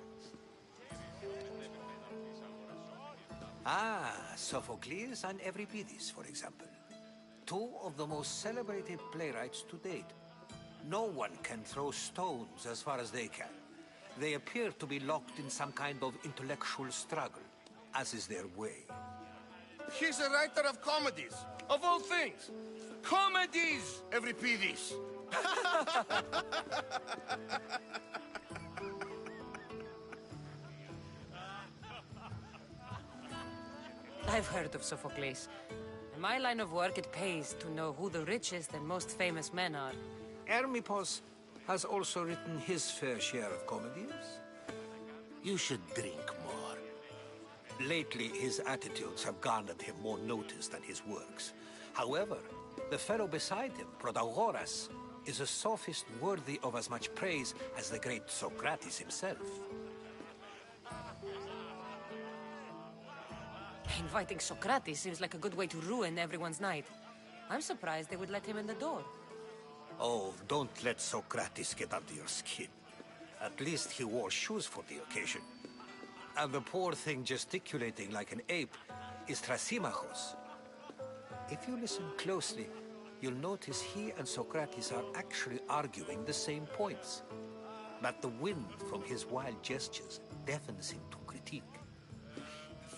Ah, Sophocles and Euripides, for example. Two of the most celebrated playwrights to date. No one can throw stones as far as they can. They appear to be locked in some kind of intellectual struggle, as is their way. He's a writer of comedies, of all things. Comedies, Euripides. I've heard of Sophocles. In my line of work, it pays to know who the richest and most famous men are. Hermippos has also written his fair share of comedies. You should drink more. Lately, his attitudes have garnered him more notice than his works. However, the fellow beside him, Protagoras, is a sophist worthy of as much praise as the great Socrates himself. Inviting Socrates seems like a good way to ruin everyone's night. I'm surprised they would let him in the door. Oh, don't let Socrates get under your skin. At least he wore shoes for the occasion. And the poor thing gesticulating like an ape is Thrasymachos. If you listen closely, you'll notice he and Socrates are actually arguing the same points. But the wind from his wild gestures deafens him to critique.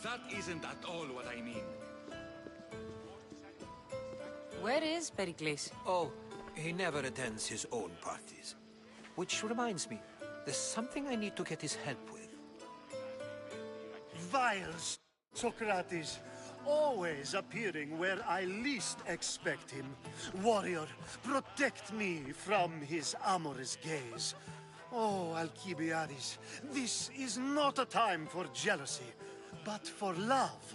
That isn't at all what I mean. Where is Pericles? Oh, he never attends his own parties. Which reminds me, there's something I need to get his help with. Vile Socrates, always appearing where I least expect him. Warrior, protect me from his amorous gaze. Oh, Alcibiades, this is not a time for jealousy, but for love.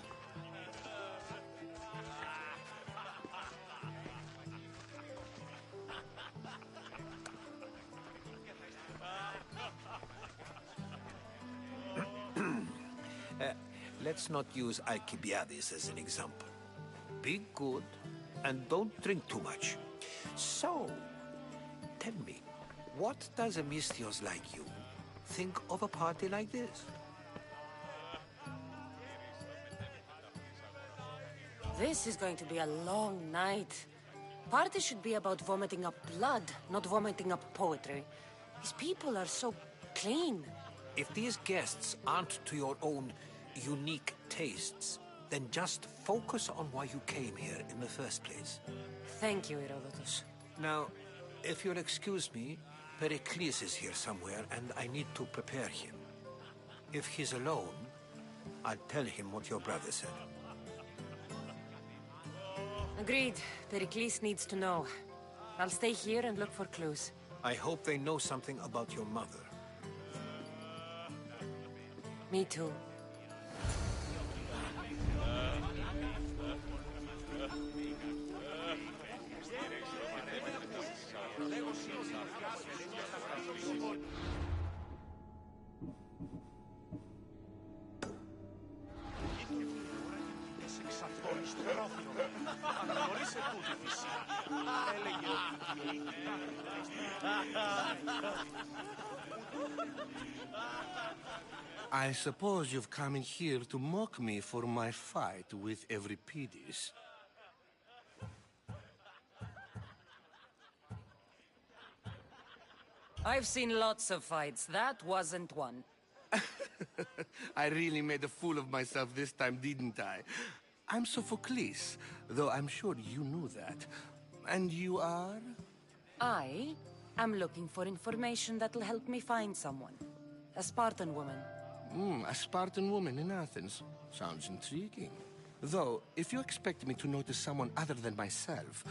Let's not use Alcibiades as an example. Be good, and don't drink too much. So, tell me, what does a Mystios like you think of a party like this? This is going to be a long night. Party should be about vomiting up blood, not vomiting up poetry. These people are so clean. If these guests aren't to your own unique tastes, then just focus on why you came here in the first place. Thank you, Herodotus. Now, if you'll excuse me, Pericles is here somewhere, and I need to prepare him. If he's alone, I'll tell him what your brother said. Agreed. Pericles needs to know. I'll stay here and look for clues. I hope they know something about your mother. Me too. I suppose you've come in here to mock me for my fight with Euripides. I've seen lots of fights. That wasn't one. I really made a fool of myself this time, didn't I? I'm Sophocles, though I'm sure you knew that. And you are? I am looking for information that'll help me find someone. A Spartan woman. A Spartan woman in Athens. Sounds intriguing. Though, if you expect me to notice someone other than myself,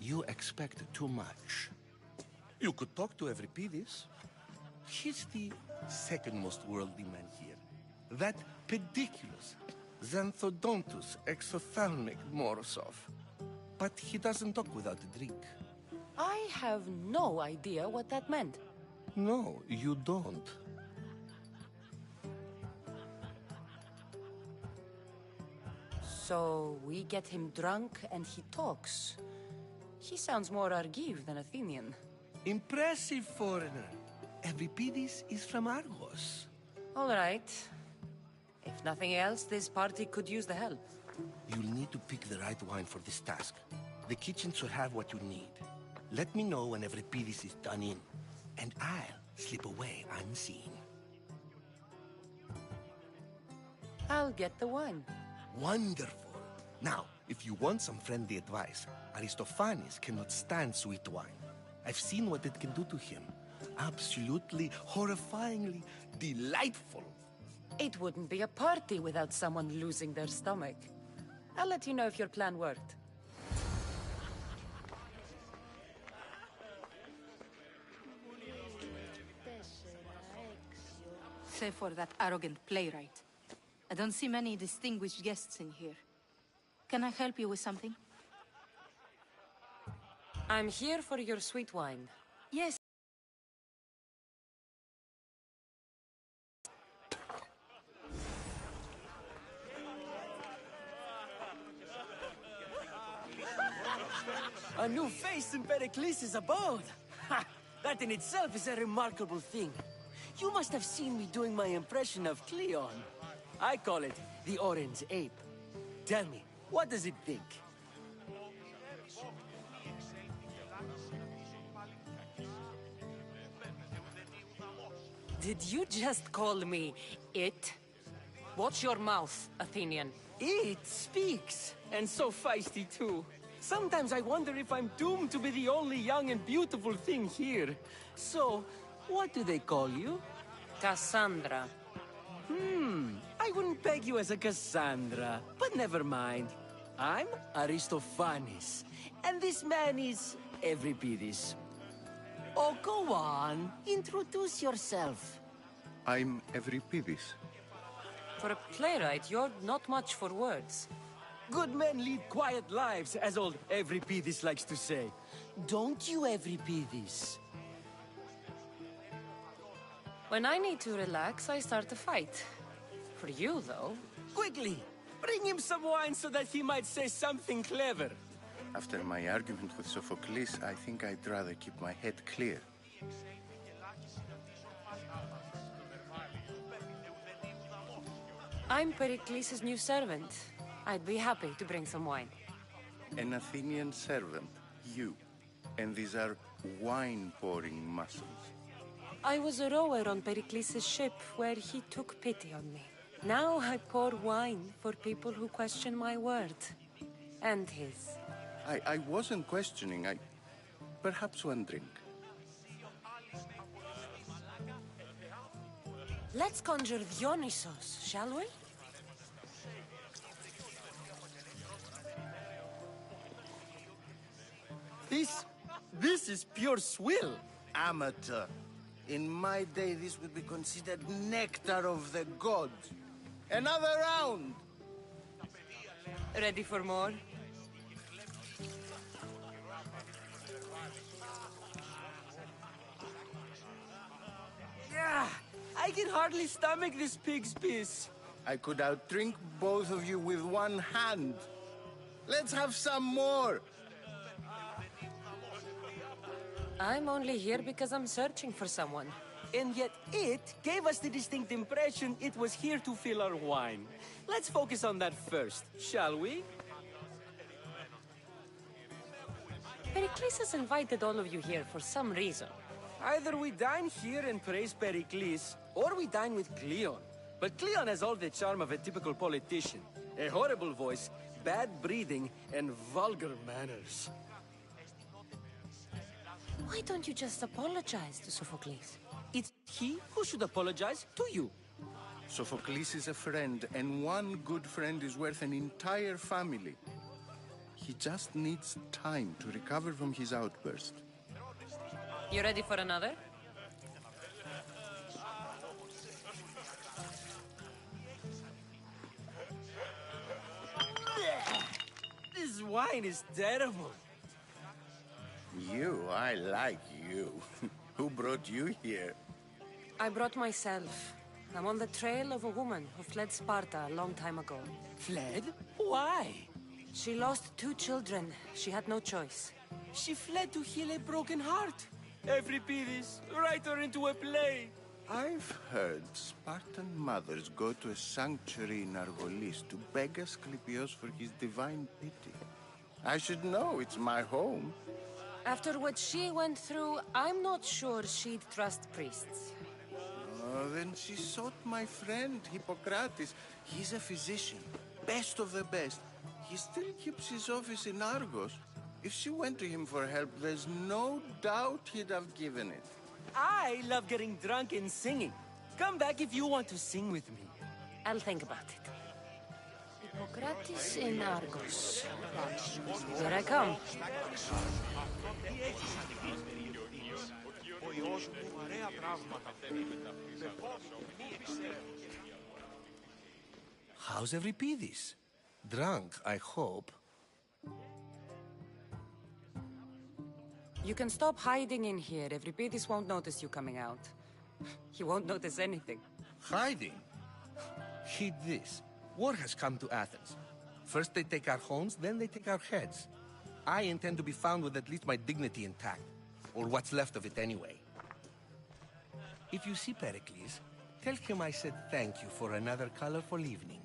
you expect too much. You could talk to Euripides. He's the second most worldly man here. That pediculous Xanthodontus exophthalmic Morosov. But he doesn't talk without a drink. I have no idea what that meant. No, you don't. So we get him drunk and he talks. He sounds more Argive than Athenian. Impressive, foreigner. Euripides is from Argos. All right. If nothing else, this party could use the help. You'll need to pick the right wine for this task. The kitchen should have what you need. Let me know when Euripides is done in, and I'll slip away unseen. I'll get the wine. Wonderful. Now, if you want some friendly advice, Aristophanes cannot stand sweet wine. I've seen what it can do to him. Absolutely, horrifyingly delightful. It wouldn't be a party without someone losing their stomach. I'll let you know if your plan worked. Save for that arrogant playwright. I don't see many distinguished guests in here. Can I help you with something? I'm here for your sweet wine. Yes. A new face in Pericles' abode! Ha! That in itself is a remarkable thing. You must have seen me doing my impression of Cleon. I call it the Orange Ape. Tell me, what does it think? Did you just call me it? Watch your mouth, Athenian. It speaks, and so feisty too. Sometimes I wonder if I'm doomed to be the only young and beautiful thing here. So, what do they call you? Cassandra. I wouldn't peg you as a Cassandra, but never mind. I'm Aristophanes, and this man is Euripides. Oh, go on. Introduce yourself. I'm Euripides. For a playwright, you're not much for words. Good men lead quiet lives, as old Euripides likes to say. Don't you, Euripides? When I need to relax, I start a fight. For you, though... Quickly! Bring him some wine so that he might say something clever. After my argument with Sophocles, I think I'd rather keep my head clear. I'm Pericles' new servant. I'd be happy to bring some wine. An Athenian servant, you. And these are wine-pouring muscles. I was a rower on Pericles' ship where he took pity on me. Now I pour wine for people who question my word. And his. I wasn't questioning. Perhaps one drink. Let's conjure Dionysos, shall we? This is pure swill. Amateur. In my day, this would be considered nectar of the gods. Another round! Ready for more? Yeah, I can hardly stomach this pig's piss. I could outdrink both of you with one hand. Let's have some more! I'm only here because I'm searching for someone. And yet it gave us the distinct impression it was here to fill our wine. Let's focus on that first, shall we? Pericles has invited all of you here for some reason. Either we dine here and praise Pericles, or we dine with Cleon. But Cleon has all the charm of a typical politician. A horrible voice, bad breeding, and vulgar manners. Why don't you just apologize to Sophocles? It's he who should apologize to you. Sophocles is a friend, and one good friend is worth an entire family. He just needs time to recover from his outburst. You ready for another? This wine is terrible. I like you. Who brought you here? I brought myself. I'm on the trail of a woman who fled Sparta a long time ago. Fled? Why? She lost 2 children. She had no choice. She fled to heal a broken heart. Evripidis, write her into a play. I've heard Spartan mothers go to a sanctuary in Argolis to beg Asclepios for his divine pity. I should know, it's my home. After what she went through, I'm not sure she'd trust priests. Oh, then she sought my friend, Hippocrates. He's a physician, best of the best. He still keeps his office in Argos. If she went to him for help, there's no doubt he'd have given it. I love getting drunk and singing. Come back if you want to sing with me. I'll think about it. Hippocrates in Argos. Here I come. How's Evripidis? Drunk, I hope. You can stop hiding in here. Evripidis won't notice you coming out. He won't notice anything. Hiding? Heed this. War has come to Athens. First they take our homes, then they take our heads. I intend to be found with at least my dignity intact. Or what's left of it anyway. If you see Pericles, tell him I said thank you for another colorful evening.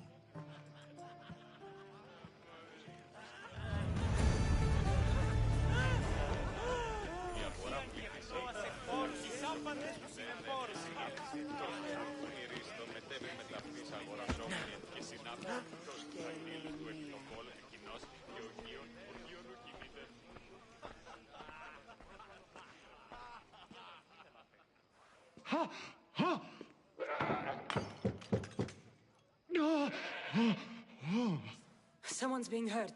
Someone's being hurt.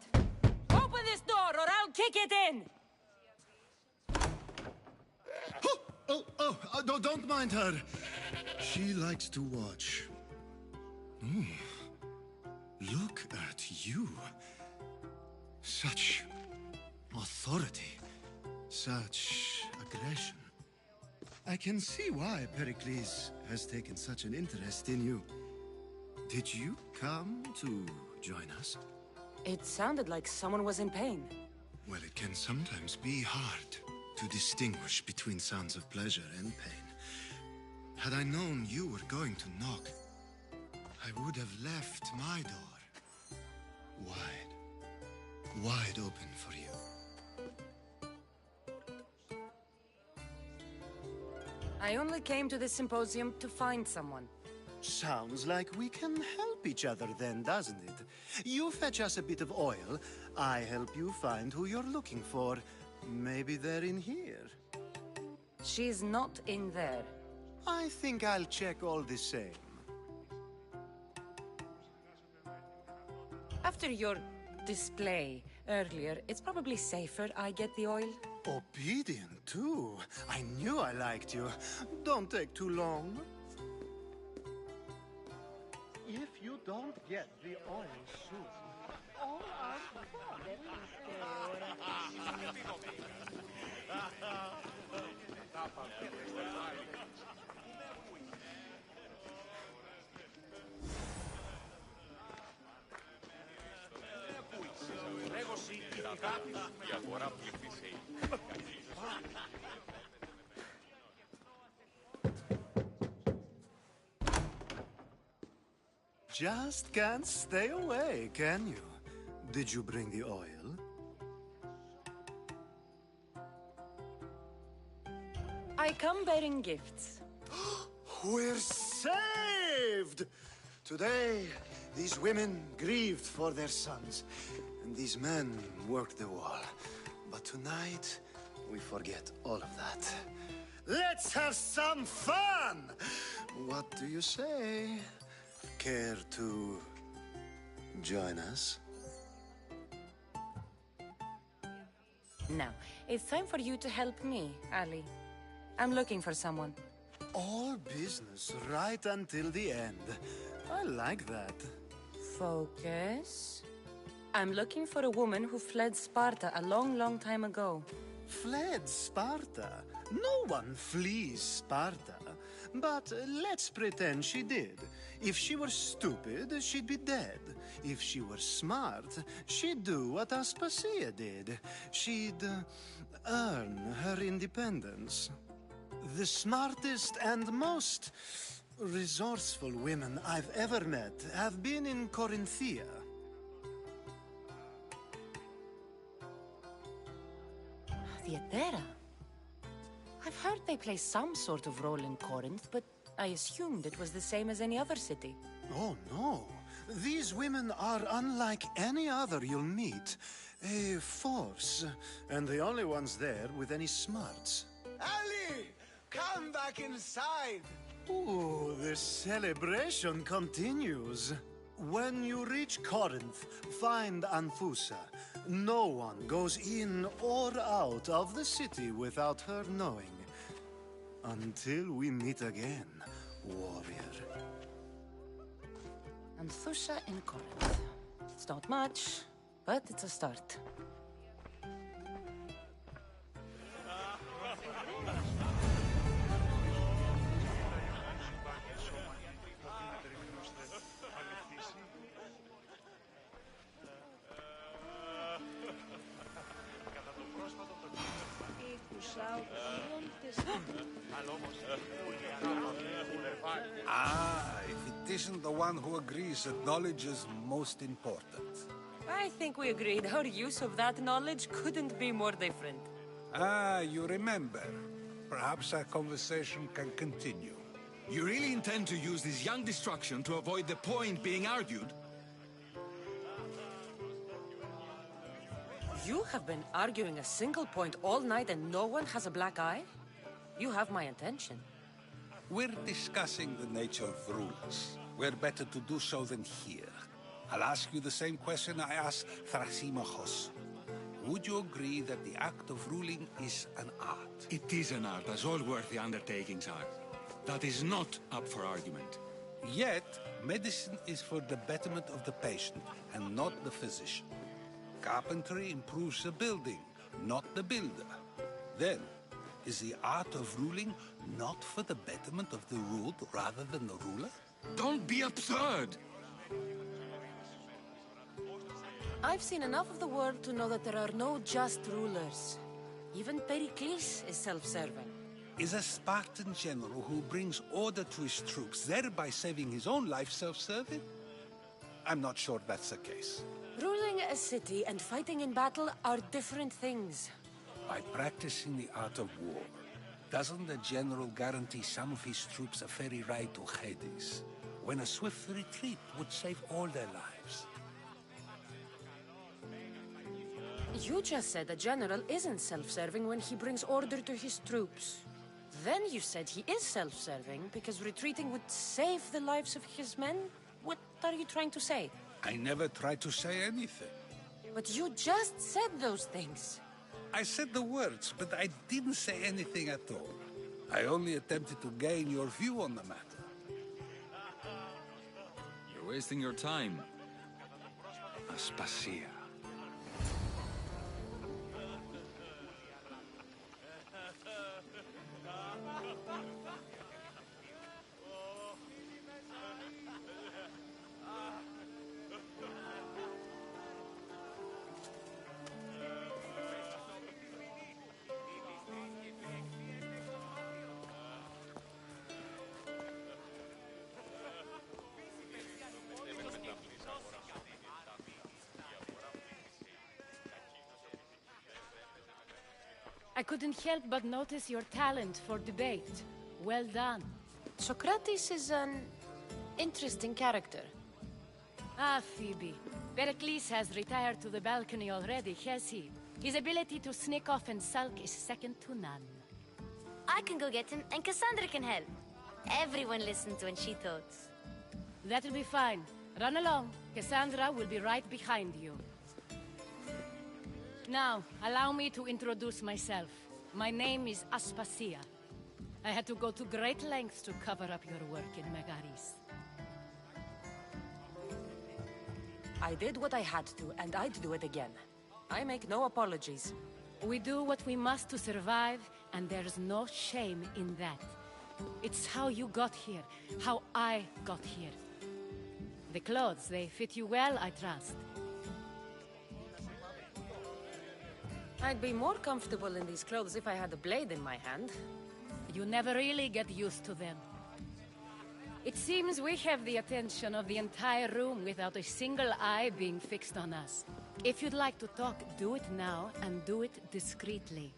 Open this door or I'll kick it in! Don't mind her. She likes to watch. Look at you. Such authority. Such aggression. I can see why Pericles has taken such an interest in you. Did you come to join us? It sounded like someone was in pain. Well, it can sometimes be hard to distinguish between sounds of pleasure and pain. Had I known you were going to knock, I would have left my door wide open for you. I only came to this symposium to find someone. Sounds like we can help each other then, doesn't it? You fetch us a bit of oil, I help you find who you're looking for. Maybe they're in here. She's not in there. I think I'll check all the same. After your display earlier, it's probably safer I get the oil. Obedient, too. I knew I liked you. Don't take too long. If you don't get the oil soon, all our fun Just can't stay away, can you? Did you bring the oil? I come bearing gifts. We're saved! Today, these women grieved for their sons, and these men worked the wall. But tonight, we forget all of that. Let's have some fun! What do you say? Care to join us? Now, it's time for you to help me, Ali. I'm looking for someone. All business right until the end. I like that. Focus. I'm looking for a woman who fled Sparta a long, long time ago. Fled Sparta? No one flees Sparta. But let's pretend she did. If she were stupid, she'd be dead. If she were smart, she'd do what Aspasia did. She'd earn her independence. The smartest and most resourceful women I've ever met have been in Corinthia. The Adera? I've heard they play some sort of role in Corinth, but I assumed it was the same as any other city. Oh, no. These women are unlike any other you'll meet. A force, and the only ones there with any smarts. Ali! Come back inside! Ooh, the celebration continues. When you reach Corinth, find Anfusa. No one goes in or out of the city without her knowing. Until we meet again, warrior. Anfusa in Corinth. It's not much, but it's a start. Ah, if it isn't the one who agrees that knowledge is most important. I think we agreed our use of that knowledge couldn't be more different. Ah, you remember. Perhaps our conversation can continue. You really intend to use this young destruction to avoid the point being argued? You have been arguing a single point all night and no one has a black eye? You have my attention. We're discussing the nature of rules. Where better to do so than here? I'll ask you the same question I asked Thrasimachos. Would you agree that the act of ruling is an art? It is an art, as all worthy undertakings are. That is not up for argument. Yet, medicine is for the betterment of the patient, and not the physician. Carpentry improves the building, not the builder. Then, is the art of ruling not for the betterment of the ruled rather than the ruler? Don't be absurd! I've seen enough of the world to know that there are no just rulers. Even Pericles is self-serving. Is a Spartan general who brings order to his troops, thereby saving his own life, self-serving? I'm not sure that's the case. Ruling a city and fighting in battle are different things. By practicing the art of war, doesn't the general guarantee some of his troops a ferry ride to Hades, when a swift retreat would save all their lives? You just said a general isn't self-serving when he brings order to his troops. Then you said he is self-serving because retreating would save the lives of his men? What are you trying to say? I never tried to say anything. But you just said those things. I said the words, but I didn't say anything at all. I only attempted to gain your view on the matter. You're wasting your time. Aspasia. I couldn't help but notice your talent for debate. Well done. Socrates is an interesting character. Ah, Phoebe. Pericles has retired to the balcony already, has he? His ability to sneak off and sulk is second to none. I can go get him, and Cassandra can help. Everyone listens when she talks. That'll be fine. Run along. Cassandra will be right behind you. Now, allow me to introduce myself. My name is Aspasia. I had to go to great lengths to cover up your work in Megaris. I did what I had to, and I'd do it again. I make no apologies. We do what we must to survive, and there's no shame in that. It's how you got here, how I got here. The clothes, they fit you well, I trust. I'd be more comfortable in these clothes if I had a blade in my hand. You never really get used to them. It seems we have the attention of the entire room without a single eye being fixed on us. If you'd like to talk, do it now, and do it discreetly.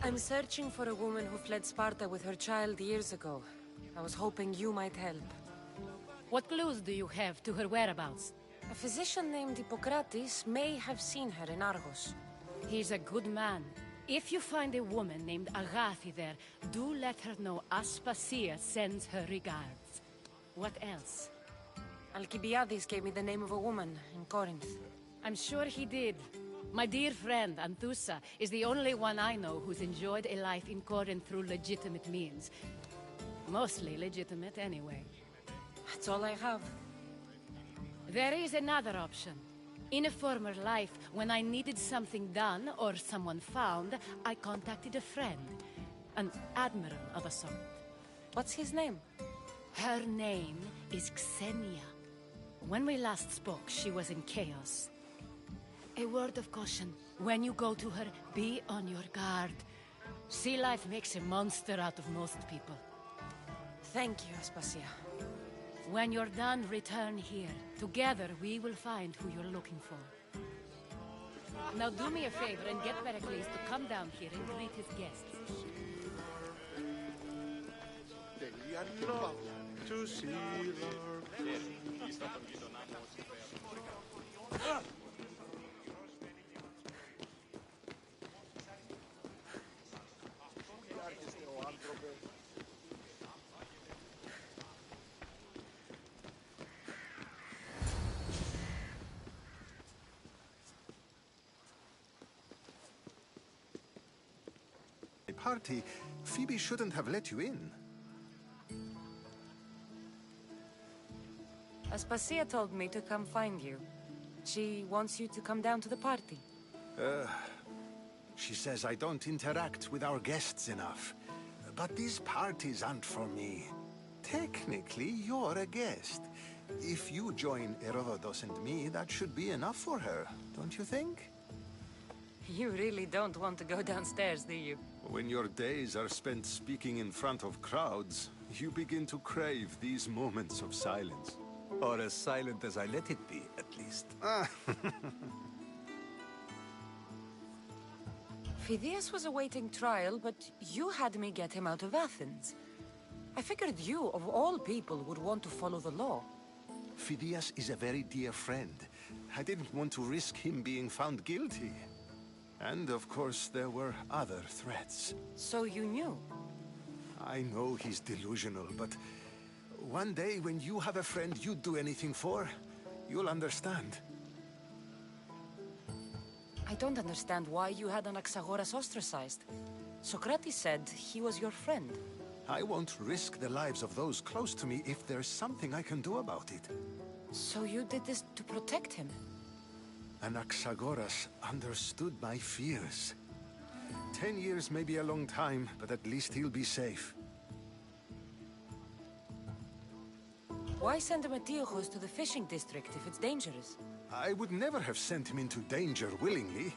I'm searching for a woman who fled Sparta with her child years ago. I was hoping you might help. What clues do you have to her whereabouts? A physician named Hippocrates may have seen her in Argos. He's a good man. If you find a woman named Agathi there, do let her know Aspasia sends her regards. What else? Alcibiades gave me the name of a woman in Corinth. I'm sure he did. My dear friend, Anthusa, is the only one I know who's enjoyed a life in Corinth through legitimate means. Mostly legitimate, anyway. That's all I have. There is another option. In a former life, when I needed something done or someone found, I contacted a friend. An admiral of a sort. What's his name? Her name is Xenia. When we last spoke, she was in chaos. A word of caution. When you go to her, be on your guard. Sea life makes a monster out of most people. Thank you, Aspasia. When you're done, return here. Together, we will find who you're looking for. Now do me a favor and get Pericles to come down here and greet his guests. They are not to see party, Phoebe shouldn't have let you in. Aspasia told me to come find you. She wants you to come down to the party. She says I don't interact with our guests enough. But these parties aren't for me. Technically, you're a guest. If you join Herodotus and me, that should be enough for her, don't you think? You really don't want to go downstairs, do you? When your days are spent speaking in front of crowds, you begin to crave these moments of silence. Or as silent as I let it be, at least. Phidias was awaiting trial, but you had me get him out of Athens. I figured you, of all people, would want to follow the law. Phidias is a very dear friend. I didn't want to risk him being found guilty. And, of course, there were other threats. So you knew? I know he's delusional, but one day when you have a friend you'd do anything for, you'll understand. I don't understand why you had Anaxagoras ostracized. Socrates said he was your friend. I won't risk the lives of those close to me if there's something I can do about it. So you did this to protect him? Anaxagoras understood my fears. 10 years may be a long time, but at least he'll be safe. Why send Metiochos to the fishing district if it's dangerous? I would never have sent him into danger willingly.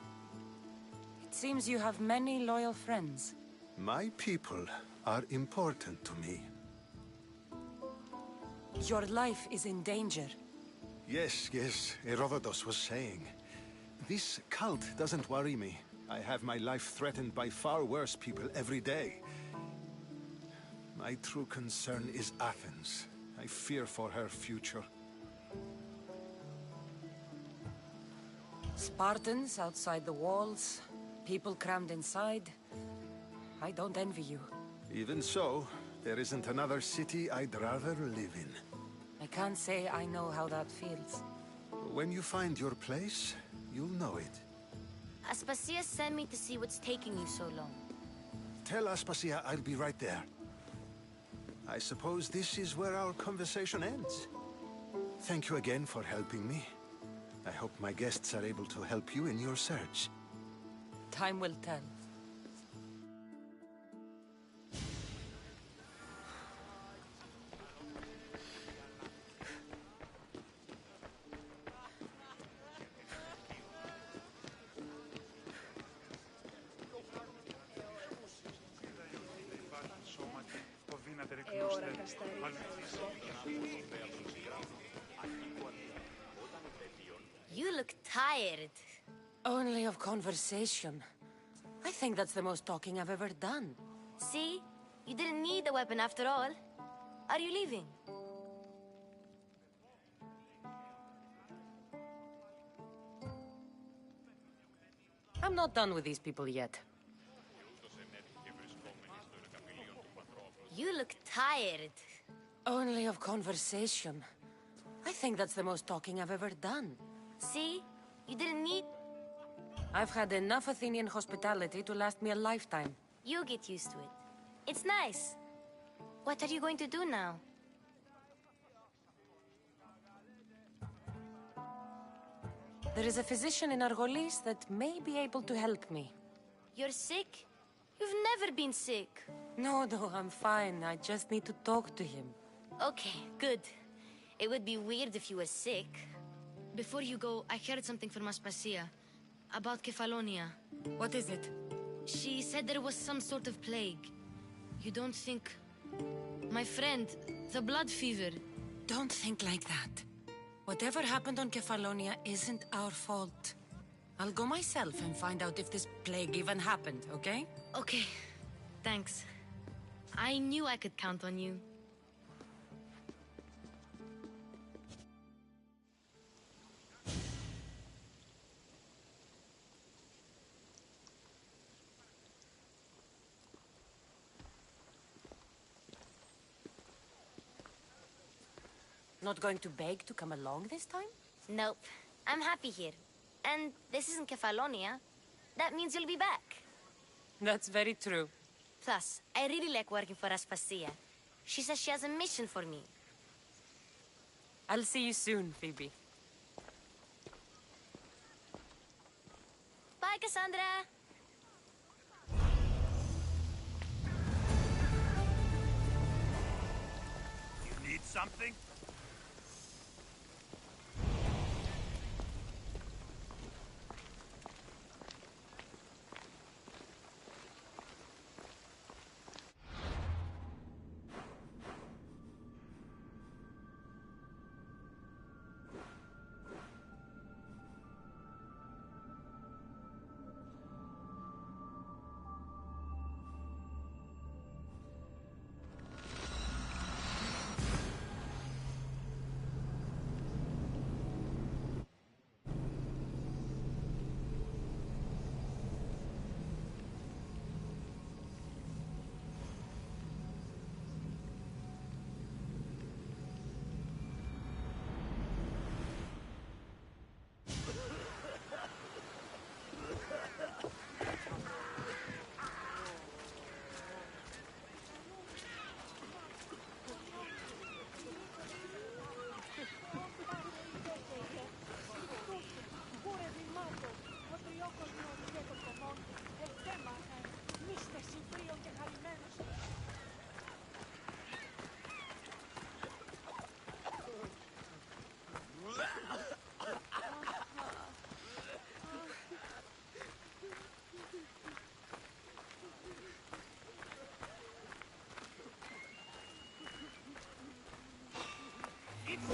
It seems you have many loyal friends. My people are important to me. Your life is in danger. Yes, Herodotus was saying. This cult doesn't worry me. I have my life threatened by far worse people every day. My true concern is Athens. I fear for her future. Spartans outside the walls, people crammed inside. I don't envy you. Even so, there isn't another city I'd rather live in. I can't say I know how that feels. When you find your place, you'll know it. Aspasia sent me to see what's taking you so long. Tell Aspasia I'll be right there. I suppose this is where our conversation ends. Thank you again for helping me. I hope my guests are able to help you in your search. Time will tell. You look tired. Only of conversation. I think that's the most talking I've ever done. See? You didn't need the weapon after all. Are you leaving? I'm not done with these people yet. You look tired. Only of conversation. I think that's the most talking I've ever done. See? You didn't need... I've had enough Athenian hospitality to last me a lifetime. You get used to it. It's nice. What are you going to do now? There is a physician in Argolis that may be able to help me. You're sick? You've never been sick. No, I'm fine. I just need to talk to him. Okay, good. It would be weird if you were sick. Before you go, I heard something from Aspasia. About Kefalonia. What is it? She said there was some sort of plague. You don't think... My friend, the blood fever. Don't think like that. Whatever happened on Kefalonia isn't our fault. I'll go myself and find out if this plague even happened, okay? Okay. Thanks. I knew I could count on you. Not going to beg to come along this time? Nope. I'm happy here. And this isn't Kefalonia. That means you'll be back. That's very true. Plus, I really like working for Aspasia. She says she has a mission for me. I'll see you soon, Phoebe. Bye, Cassandra! You need something?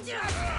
Yeah!